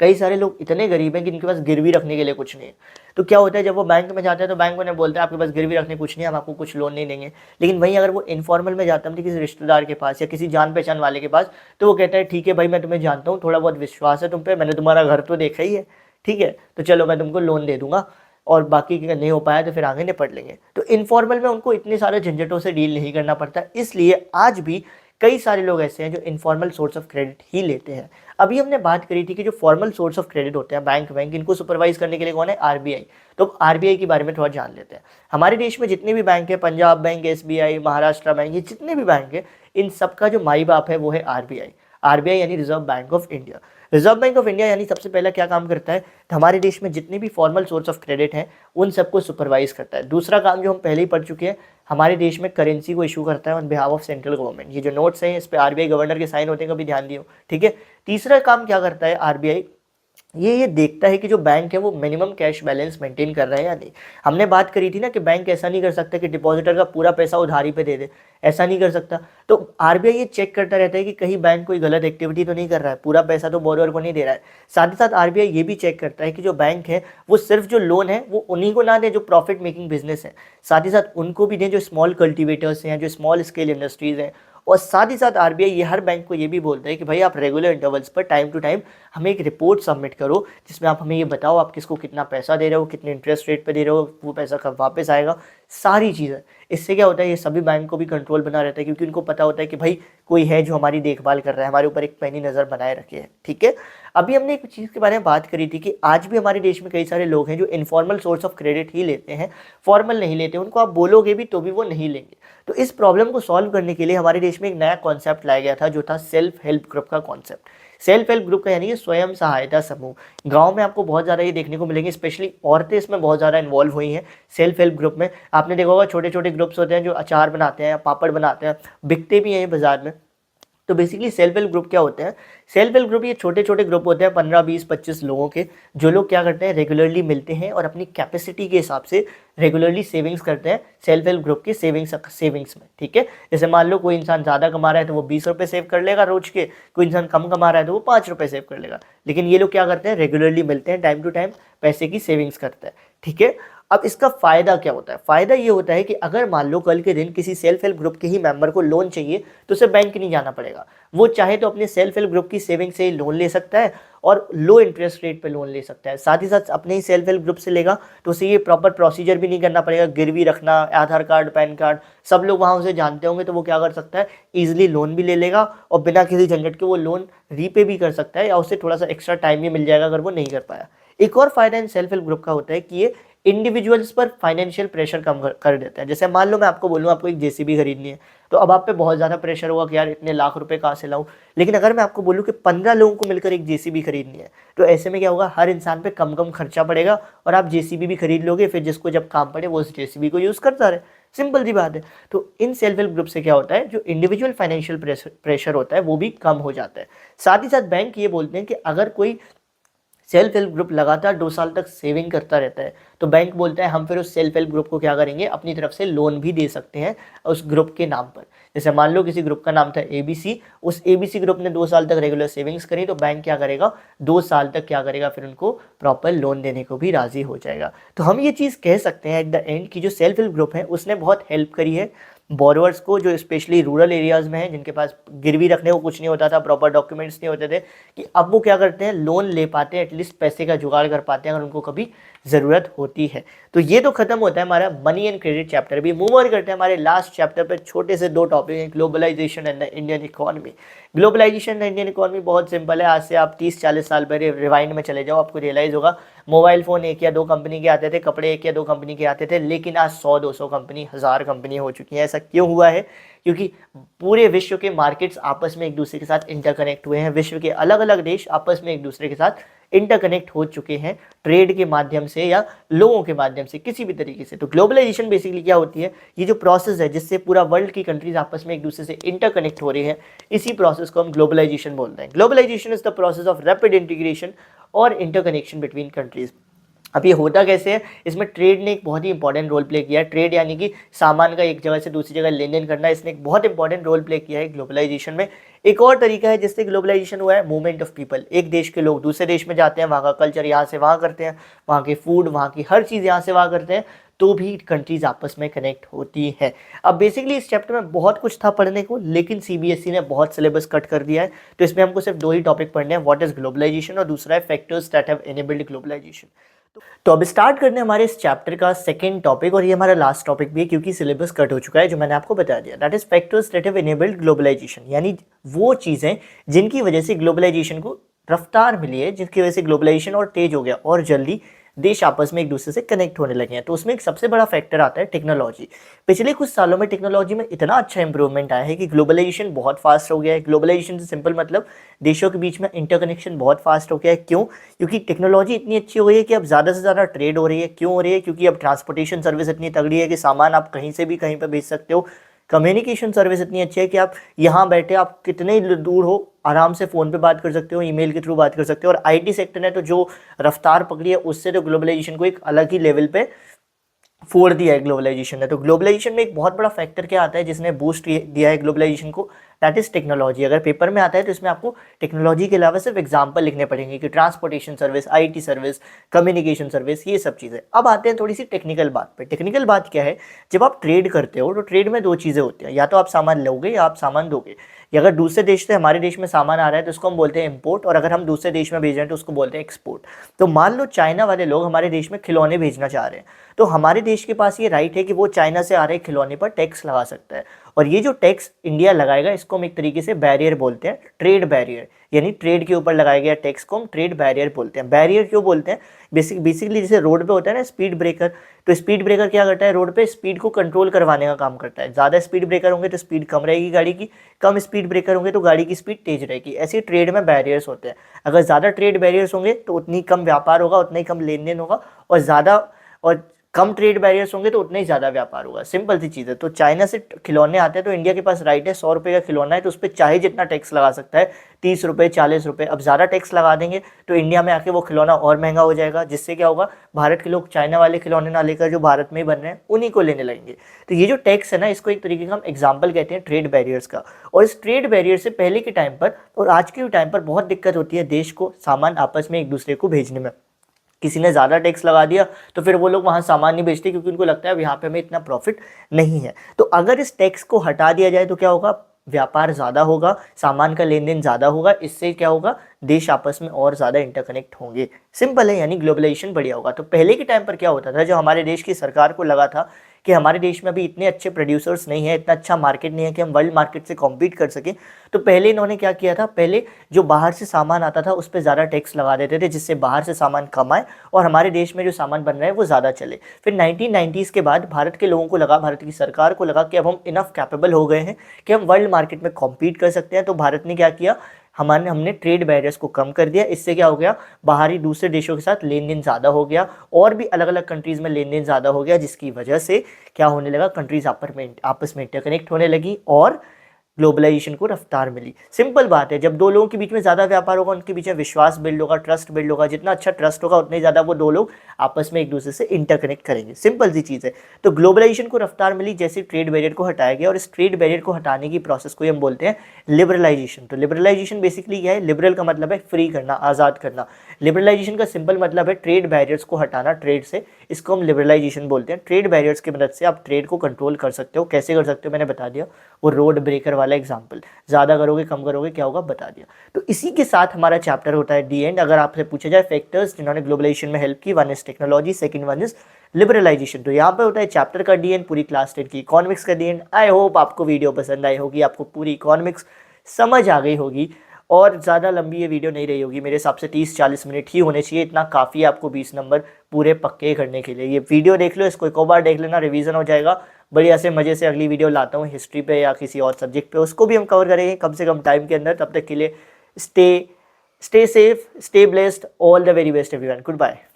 कई सारे लोग इतने गरीब हैं कि इनके पास गिरवी रखने के लिए कुछ नहीं है। तो क्या होता है, जब वो बैंक में जाते हैं तो बैंक उन्हें बोलते हैं आपके पास गिरवी रखने कुछ नहीं है, हम आपको कुछ लोन नहीं देंगे। लेकिन वहीं अगर वो इनफॉर्मल में जाता है किसी रिश्तेदार के पास या किसी जान पहचान वाले के पास, तो वो कहता है ठीक है भाई मैं तुम्हें जानता हूँ, थोड़ा बहुत विश्वास है तुम पे, मैंने तुम्हारा घर तो देखा ही है, ठीक है तो चलो मैं तुमको लोन दे दूंगा, और बाकी नहीं हो पाया तो फिर आगे निपट लेंगे। तो इनफॉर्मल में उनको इतने सारे झंझटों से डील नहीं करना पड़ता, इसलिए आज भी कई सारे लोग ऐसे हैं जो इनफॉर्मल सोर्स ऑफ क्रेडिट ही लेते हैं। अभी हमने बात करी थी कि जो फॉर्मल सोर्स ऑफ क्रेडिट होते हैं, बैंक इनको सुपरवाइज करने के लिए कौन है? आरबीआई। तो आरबीआई के बारे में थोड़ा जान लेते हैं। हमारे देश में जितने भी बैंक है, Punjab bank, SBI, Maharashtra bank, ये जितने भी बैंक है, इन सबका जो माई बाप है वो है आरबीआई। आरबीआई यानी reserve bank of India. Reserve bank of India यानी सबसे पहला क्या काम करता है, तो हमारे देश में जितने भी फॉर्मल सोर्स ऑफ क्रेडिट हैं उन सबको सुपरवाइज करता है। दूसरा काम जो हम पहले ही पढ़ चुके हैं, हमारे देश में करेंसी को इशू करता है on behalf of central government. ये जो नोट्स हैं इस पर आरबीआई गवर्नर के साइन होते हैं, कभी ध्यान दियो, ठीक है। तीसरा काम क्या करता है आरबीआई, ये देखता है कि जो बैंक है वो मिनिमम कैश बैलेंस मेंटेन कर रहा है या नहीं। हमने बात करी थी ना कि बैंक ऐसा नहीं कर सकता कि डिपॉजिटर का पूरा पैसा उधारी पे दे दे, ऐसा नहीं कर सकता। तो आरबीआई ये चेक करता रहता है कि कहीं बैंक कोई गलत एक्टिविटी तो नहीं कर रहा है, पूरा पैसा तो बोरोवर को नहीं दे रहा है। साथ ही साथ आरबीआई ये भी चेक करता है कि जो बैंक है वो सिर्फ जो लोन है वो उन्हीं को ना दे जो प्रॉफिट मेकिंग बिजनेस है, साथ ही साथ उनको भी दें जो स्मॉल कल्टिवेटर्स हैं, जो स्मॉल स्केल इंडस्ट्रीज़ हैं। और साथ ही साथ आरबीआई ये हर बैंक को ये भी बोलता है कि भाई आप रेगुलर इंटरवल्स पर टाइम टू टाइम हमें एक रिपोर्ट सबमिट करो, जिसमें आप हमें ये बताओ आप किसको कितना पैसा दे रहे हो, कितने इंटरेस्ट रेट पे दे रहे हो, वो पैसा कब वापस आएगा। सारी चीज़ें। इससे क्या होता है, ये सभी बैंक को भी कंट्रोल बना रहता है, क्योंकि उनको पता होता है कि भाई कोई है जो हमारी देखभाल कर रहा है, हमारे ऊपर एक पैनी नज़र बनाए रखे है। ठीक है, अभी हमने एक चीज़ के बारे में बात करी थी कि आज भी हमारे देश में कई सारे लोग हैं जो इनफॉर्मल सोर्स ऑफ क्रेडिट ही लेते हैं, फॉर्मल नहीं लेते। उनको आप बोलोगे भी तो भी वो नहीं लेंगे। तो इस प्रॉब्लम को सॉल्व करने के लिए हमारे देश में एक नया कॉन्सेप्ट लाया गया था, जो था सेल्फ हेल्प ग्रुप का कॉन्सेप्ट। सेल्फ हेल्प ग्रुप का यानी कि स्वयं सहायता समूह। गांव में आपको बहुत ज़्यादा ये देखने को मिलेंगे, स्पेशली औरतें इसमें बहुत ज़्यादा इन्वॉल्व हुई हैं सेल्फ हेल्प ग्रुप में। आपने देखा होगा छोटे छोटे ग्रुप्स होते हैं जो अचार बनाते हैं, पापड़ बनाते हैं, बिकते भी हैं बाजार में। तो बेसिकली सेल्फ हेल्प ग्रुप क्या होते हैं? सेल्फ हेल्प ग्रुप ये छोटे छोटे ग्रुप होते हैं 15, 20, 25 लोगों के, जो लोग क्या करते हैं, रेगुलरली मिलते हैं और अपनी कैपेसिटी के हिसाब से रेगुलरली सेविंग्स करते हैं सेल्फ हेल्प ग्रुप के सेविंग्स में। ठीक है, जैसे मान लो कोई इंसान ज़्यादा कमा रहा है तो वो 20 रुपये सेव कर लेगा रोज के, कोई इंसान कम कमा रहा है तो वो 5 रुपये सेव कर लेगा। लेकिन ये लोग क्या करते हैं, रेगुलरली मिलते हैं, टाइम टू टाइम पैसे की सेविंग्स करते हैं। ठीक है, अब इसका फ़ायदा क्या होता है? फ़ायदा ये होता है कि अगर मान लो कल के दिन किसी सेल्फ हेल्प ग्रुप के ही मेंबर को लोन चाहिए तो उसे बैंक नहीं जाना पड़ेगा। वो चाहे तो अपने सेल्फ हेल्प ग्रुप की सेविंग से ही लोन ले सकता है और लो इंटरेस्ट रेट पे लोन ले सकता है। साथ ही साथ अपने ही सेल्फ हेल्प ग्रुप से लेगा तो उसे ये प्रॉपर प्रोसीजर भी नहीं करना पड़ेगा, गिरवी रखना, आधार कार्ड, पैन कार्ड, सब लोग वहाँ उसे जानते होंगे, तो वो क्या कर सकता है, ईजिली लोन भी ले लेगा और बिना किसी झंझट के वो लोन रीपे भी कर सकता है, या उससे थोड़ा सा एक्स्ट्रा टाइम भी मिल जाएगा अगर वो नहीं कर पाया। एक और फायदा इन सेल्फ हेल्प ग्रुप का होता है कि ये इंडिविजुअल्स पर फाइनेंशियल प्रेशर कम कर देता है। जैसे मान लो मैं आपको बोलूँ आपको एक जेसीबी खरीदनी है, तो अब आप पे बहुत ज़्यादा प्रेशर होगा कि यार इतने लाख रुपए कहाँ से लाऊं। लेकिन अगर मैं आपको बोलूँ कि 15 लोगों को मिलकर एक जेसीबी खरीदनी है, तो ऐसे में क्या होगा, हर इंसान पे कम कम खर्चा पड़ेगा और आप जेसीबी भी खरीद लोगे, फिर जिसको जब काम पड़े वो उस जेसीबी को यूज़ करता रहे। सिंपल सी बात है। तो इन सेल्फ हेल्प ग्रुप से क्या होता है, जो इंडिविजुअल फाइनेंशियल प्रेशर होता है वो भी कम हो जाता है। साथ ही साथ बैंक ये बोलते हैं कि अगर कोई सेल्फ हेल्प ग्रुप लगातार 2 साल तक सेविंग करता रहता है तो बैंक बोलता है हम फिर उस सेल्फ हेल्प ग्रुप को क्या करेंगे, अपनी तरफ से लोन भी दे सकते हैं उस ग्रुप के नाम पर। जैसे मान लो किसी ग्रुप का नाम था एबीसी, उस एबीसी ग्रुप ने 2 साल तक रेगुलर सेविंग्स करी, तो बैंक क्या करेगा, 2 साल तक क्या करेगा, फिर उनको प्रॉपर लोन देने को भी राजी हो जाएगा। तो हम ये चीज़ कह सकते हैं एट द एंड की जो सेल्फ हेल्प ग्रुप है उसने बहुत हेल्प करी है बोरोवर्स को, जो स्पेशली रूरल एरियाज़ में हैं, जिनके पास गिरवी रखने को कुछ नहीं होता था, प्रॉपर डॉक्यूमेंट्स नहीं होते थे, कि अब वो क्या करते हैं, लोन ले पाते हैं, एटलीस्ट पैसे का जुगाड़ कर पाते हैं अगर उनको कभी ज़रूरत होती है। तो ये तो खत्म होता है हमारा मनी एंड क्रेडिट चैप्टर। भी मूव ऑन करते हैं हमारे लास्ट चैप्टर पर। छोटे से 2 टॉपिक हैं, globalisation and the Indian economy. Globalisation and Indian economy बहुत सिंपल है। आज से आप 30-40 साल पहले रिवाइंड में चले जाओ, आपको रियलाइज़ होगा मोबाइल फ़ोन 1 या 2 कंपनी के आते थे, कपड़े 1 या 2 कंपनी के आते थे, लेकिन आज 100-200 कंपनी, 1000 कंपनी हो चुकी हैं। ऐसा क्यों हुआ है? क्योंकि पूरे विश्व के मार्केट्स आपस में एक दूसरे के साथ इंटरकनेक्ट हुए हैं। विश्व के अलग अलग देश आपस में एक दूसरे के साथ इंटरकनेक्ट हो चुके हैं, ट्रेड के माध्यम से या लोगों के माध्यम से, किसी भी तरीके से। तो ग्लोबलाइजेशन बेसिकली क्या होती है, ये जो प्रोसेस है जिससे पूरा वर्ल्ड की कंट्रीज आपस में एक दूसरे से इंटरकनेक्ट हो रही है, इसी प्रोसेस को हम ग्लोबलाइजेशन बोलते हैं। Globalisation is the process of rapid integration और इंटरकनेक्शन बिटवीन कंट्रीज। अब ये होता कैसे है, इसमें ट्रेड ने एक बहुत ही इंपॉर्टेंट रोल प्ले किया है। ट्रेड यानी कि सामान का एक जगह से दूसरी जगह लेन देन करना, इसने एक बहुत इंपॉर्टेंट रोल प्ले किया है ग्लोबलाइजेशन में। एक और तरीका है जिससे ग्लोबलाइजेशन हुआ है, मूवमेंट ऑफ पीपल। एक देश के लोग दूसरे देश में जाते हैं, वहाँ का कल्चर यहाँ से वहाँ करते हैं, वहाँ के फूड, वहाँ की हर चीज़ यहाँ से वहाँ करते हैं, तो भी कंट्रीज आपस में कनेक्ट होती है। अब बेसिकली इस चैप्टर में बहुत कुछ था पढ़ने को, लेकिन सीबीएसई ने बहुत सिलेबस कट कर दिया है, तो इसमें हमको सिर्फ 2 ही टॉपिक पढ़ने हैं, व्हाट इज ग्लोबलाइजेशन और दूसरा है factors that have enabled globalisation. तो अब स्टार्ट करने हमारे इस चैप्टर का सेकंड टॉपिक, और ये हमारा लास्ट टॉपिक भी है क्योंकि सिलेबस कट हो चुका है, जो मैंने आपको बता दिया। That is factors that have enabled globalisation, यानी वो चीज़ें जिनकी वजह से ग्लोबलाइजेशन को रफ्तार मिली है, जिसकी वजह से ग्लोबलाइजेशन और तेज हो गया और जल्दी देश आपस में एक दूसरे से कनेक्ट होने लगे हैं। तो उसमें एक सबसे बड़ा फैक्टर आता है टेक्नोलॉजी। पिछले कुछ सालों में टेक्नोलॉजी में इतना अच्छा इंप्रूवमेंट आया है कि ग्लोबलाइजेशन बहुत फास्ट हो गया है। ग्लोबलाइजेशन से सिंपल मतलब देशों के बीच में इंटरकनेक्शन बहुत फास्ट हो गया है। क्यों? क्योंकि टेक्नोलॉजी इतनी अच्छी हो गई है कि अब ज़्यादा से ज़्यादा ट्रेड हो रही है। क्यों हो रही है? क्योंकि अब ट्रांसपोर्टेशन सर्विस इतनी तगड़ी है कि सामान आप कहीं से भी कहीं पर भेज सकते हो। कम्युनिकेशन सर्विस इतनी अच्छी है कि आप यहाँ बैठे, आप कितने ही दूर हो, आराम से फ़ोन पे बात कर सकते हो, ईमेल के थ्रू बात कर सकते हो। और आईटी सेक्टर ने तो जो रफ्तार पकड़ी है, उससे तो ग्लोबलाइजेशन को एक अलग ही लेवल पे फोड़ दिया है ग्लोबलाइजेशन ने। तो ग्लोबलाइजेशन में एक बहुत बड़ा फैक्टर क्या आता है जिसने बूस्ट दिया है ग्लोबलाइजेशन को, दैट इज टेक्नोलॉजी। अगर पेपर में आता है तो इसमें आपको टेक्नोलॉजी के अलावा सिर्फ एग्जाम्पल लिखने पड़ेंगे कि transportation service, IT service, communication service, ये सब चीज़ें। अब आते हैं थोड़ी सी टेक्निकल बात पे। टेक्निकल बात क्या है, जब आप ट्रेड करते हो तो ट्रेड में 2 चीज़ें होती हैं, या तो आप सामान लोगे या आप सामान दोगे। या अगर दूसरे देश से हमारे देश में सामान आ रहा है तो उसको हम बोलते हैं इम्पोर्ट, और अगर हम दूसरे देश में भेज रहे हैं तो उसको बोलते हैं एक्सपोर्ट। तो मान लो चाइना वाले लोग हमारे देश में खिलौने भेजना चाह रहे हैं, तो हमारे देश के पास ये राइट है कि वो चाइना से आ रहे खिलौने पर टैक्स लगा सकता है, और ये जो टैक्स इंडिया लगाएगा इसको हम एक तरीके से बैरियर बोलते हैं, ट्रेड बैरियर, यानी ट्रेड के ऊपर लगाया गया टैक्स को हम ट्रेड बैरियर बोलते हैं। बैरियर क्यों बोलते हैं? बेसिकली जैसे रोड पे होता है ना स्पीड ब्रेकर, तो स्पीड ब्रेकर क्या करता है? रोड पे स्पीड को कंट्रोल करवाने का काम करता है। ज़्यादा स्पीड ब्रेकर होंगे तो स्पीड कम रहेगी गाड़ी की, कम स्पीड ब्रेकर होंगे तो गाड़ी की स्पीड तेज रहेगी। ऐसे ट्रेड में बैरियर्स होते हैं। अगर ज़्यादा ट्रेड बैरियर्स होंगे तो उतनी कम व्यापार होगा, उतना ही कम लेन देन होगा, और कम ट्रेड बैरियर्स होंगे तो उतना ही ज़्यादा व्यापार होगा। सिंपल सी चीज़ है। तो चाइना से खिलौने आते हैं तो इंडिया के पास राइट है, 100 रुपये का खिलौना है तो उस पर चाहे जितना टैक्स लगा सकता है, 30 रुपये 40 रुपये। अब ज़्यादा टैक्स लगा देंगे तो इंडिया में आके वो खिलौना और महंगा हो जाएगा, जिससे क्या होगा, भारत के लोग चाइना वाले खिलौने ना लेकर जो भारत में ही बन रहे हैं उन्हीं को लेने लगेंगे। तो ये जो टैक्स है ना, इसको एक तरीके का हम एग्जाम्पल कहते हैं ट्रेड बैरियर्स का। और इस ट्रेड बैरियर से पहले के टाइम पर और आज के टाइम पर बहुत दिक्कत होती है देश को सामान आपस में एक दूसरे को भेजने में। किसी ने ज़्यादा टैक्स लगा दिया तो फिर वो लोग वहाँ सामान नहीं बेचते, क्योंकि उनको लगता है यहाँ पे हमें इतना प्रॉफिट नहीं है। तो अगर इस टैक्स को हटा दिया जाए तो क्या होगा, व्यापार ज़्यादा होगा, सामान का लेन देन ज़्यादा होगा, इससे क्या होगा, देश आपस में और ज़्यादा इंटरकनेक्ट होंगे। सिंपल है, यानी ग्लोबलाइजेशन बढ़िया होगा। तो पहले के टाइम पर क्या होता था, जो हमारे देश की सरकार को लगा था कि हमारे देश में अभी इतने अच्छे प्रोड्यूसर्स नहीं है, इतना अच्छा मार्केट नहीं है कि हम वर्ल्ड मार्केट से कॉम्पीट कर सकें, तो पहले इन्होंने क्या किया था, पहले जो बाहर से सामान आता था उस पर ज़्यादा टैक्स लगा देते थे, जिससे बाहर से सामान कम आए और हमारे देश में जो सामान बन रहा है वो ज़्यादा चले। फिर 1990s के बाद भारत के लोगों को लगा, भारत की सरकार को लगा कि अब हम इनफ कैपेबल हो गए हैं कि हम वर्ल्ड मार्केट में कॉम्पीट कर सकते हैं। तो भारत ने क्या किया, हमने ट्रेड बैरियर्स को कम कर दिया। इससे क्या हो गया, बाहरी दूसरे देशों के साथ लेन देन ज़्यादा हो गया, और भी अलग अलग कंट्रीज़ में लेन देन ज़्यादा हो गया, जिसकी वजह से क्या होने लगा, कंट्रीज़ आपस में इंटरकनेक्ट होने लगी और ग्लोबलाइजेशन को रफ्तार मिली। सिंपल बात है, जब दो लोगों के बीच में ज़्यादा व्यापार होगा, उनके बीच में विश्वास बिल्ड होगा, ट्रस्ट बिल्ड होगा। जितना अच्छा ट्रस्ट होगा उतने ज़्यादा वो दो लोग आपस में एक दूसरे से इंटरकनेक्ट करेंगे। सिंपल सी चीज़ है। तो ग्लोबलाइजेशन को रफ्तार मिली जैसे ट्रेड बैरियर को हटाया गया, और इस ट्रेड बैरियर को हटाने की प्रोसेस को हम बोलते हैं लिबरलाइजेशन। तो लिबरलाइजेशन बेसिकली क्या है, लिबरल का मतलब है फ्री करना, आज़ाद करना। लिबरलाइजेशन का सिंपल मतलब है ट्रेड बैरियर्स को हटाना ट्रेड से, इसको हम लिबरलाइजेशन बोलते हैं। ट्रेड बैरियर्स की मदद से आप ट्रेड को कंट्रोल कर सकते हो। कैसे कर सकते हो मैंने बता दिया, वो रोड ब्रेकर वाला एग्जाम्पल, ज़्यादा करोगे कम करोगे क्या होगा बता दिया। तो इसी के साथ हमारा चैप्टर होता है दी एंड। अगर आपसे पूछा जाए फैक्टर्स जिन्होंने ग्लोबलाइजेशन में हेल्प की, one is technology, second one is liberalisation. तो यहाँ पे होता है चैप्टर का डी एंड, पूरी क्लास 10 की इकोनॉमिक्स का डी एंड। आई होप आपको वीडियो पसंद आई होगी, आपको पूरी इकोनॉमिक्स समझ आ गई होगी, और ज़्यादा लंबी ये वीडियो नहीं रही होगी। मेरे हिसाब से 30-40 मिनट ही होने चाहिए, इतना काफ़ी है आपको 20 नंबर पूरे पक्के करने के लिए। ये वीडियो देख लो, इसको एक और बार देख लेना, रिवीजन हो जाएगा बढ़िया से मज़े से। अगली वीडियो लाता हूँ हिस्ट्री पे या किसी और सब्जेक्ट पे, उसको भी हम कवर करेंगे कम से कम टाइम के अंदर। तब तक के लिए stay safe, stay blessed, all the very best everyone, good bye.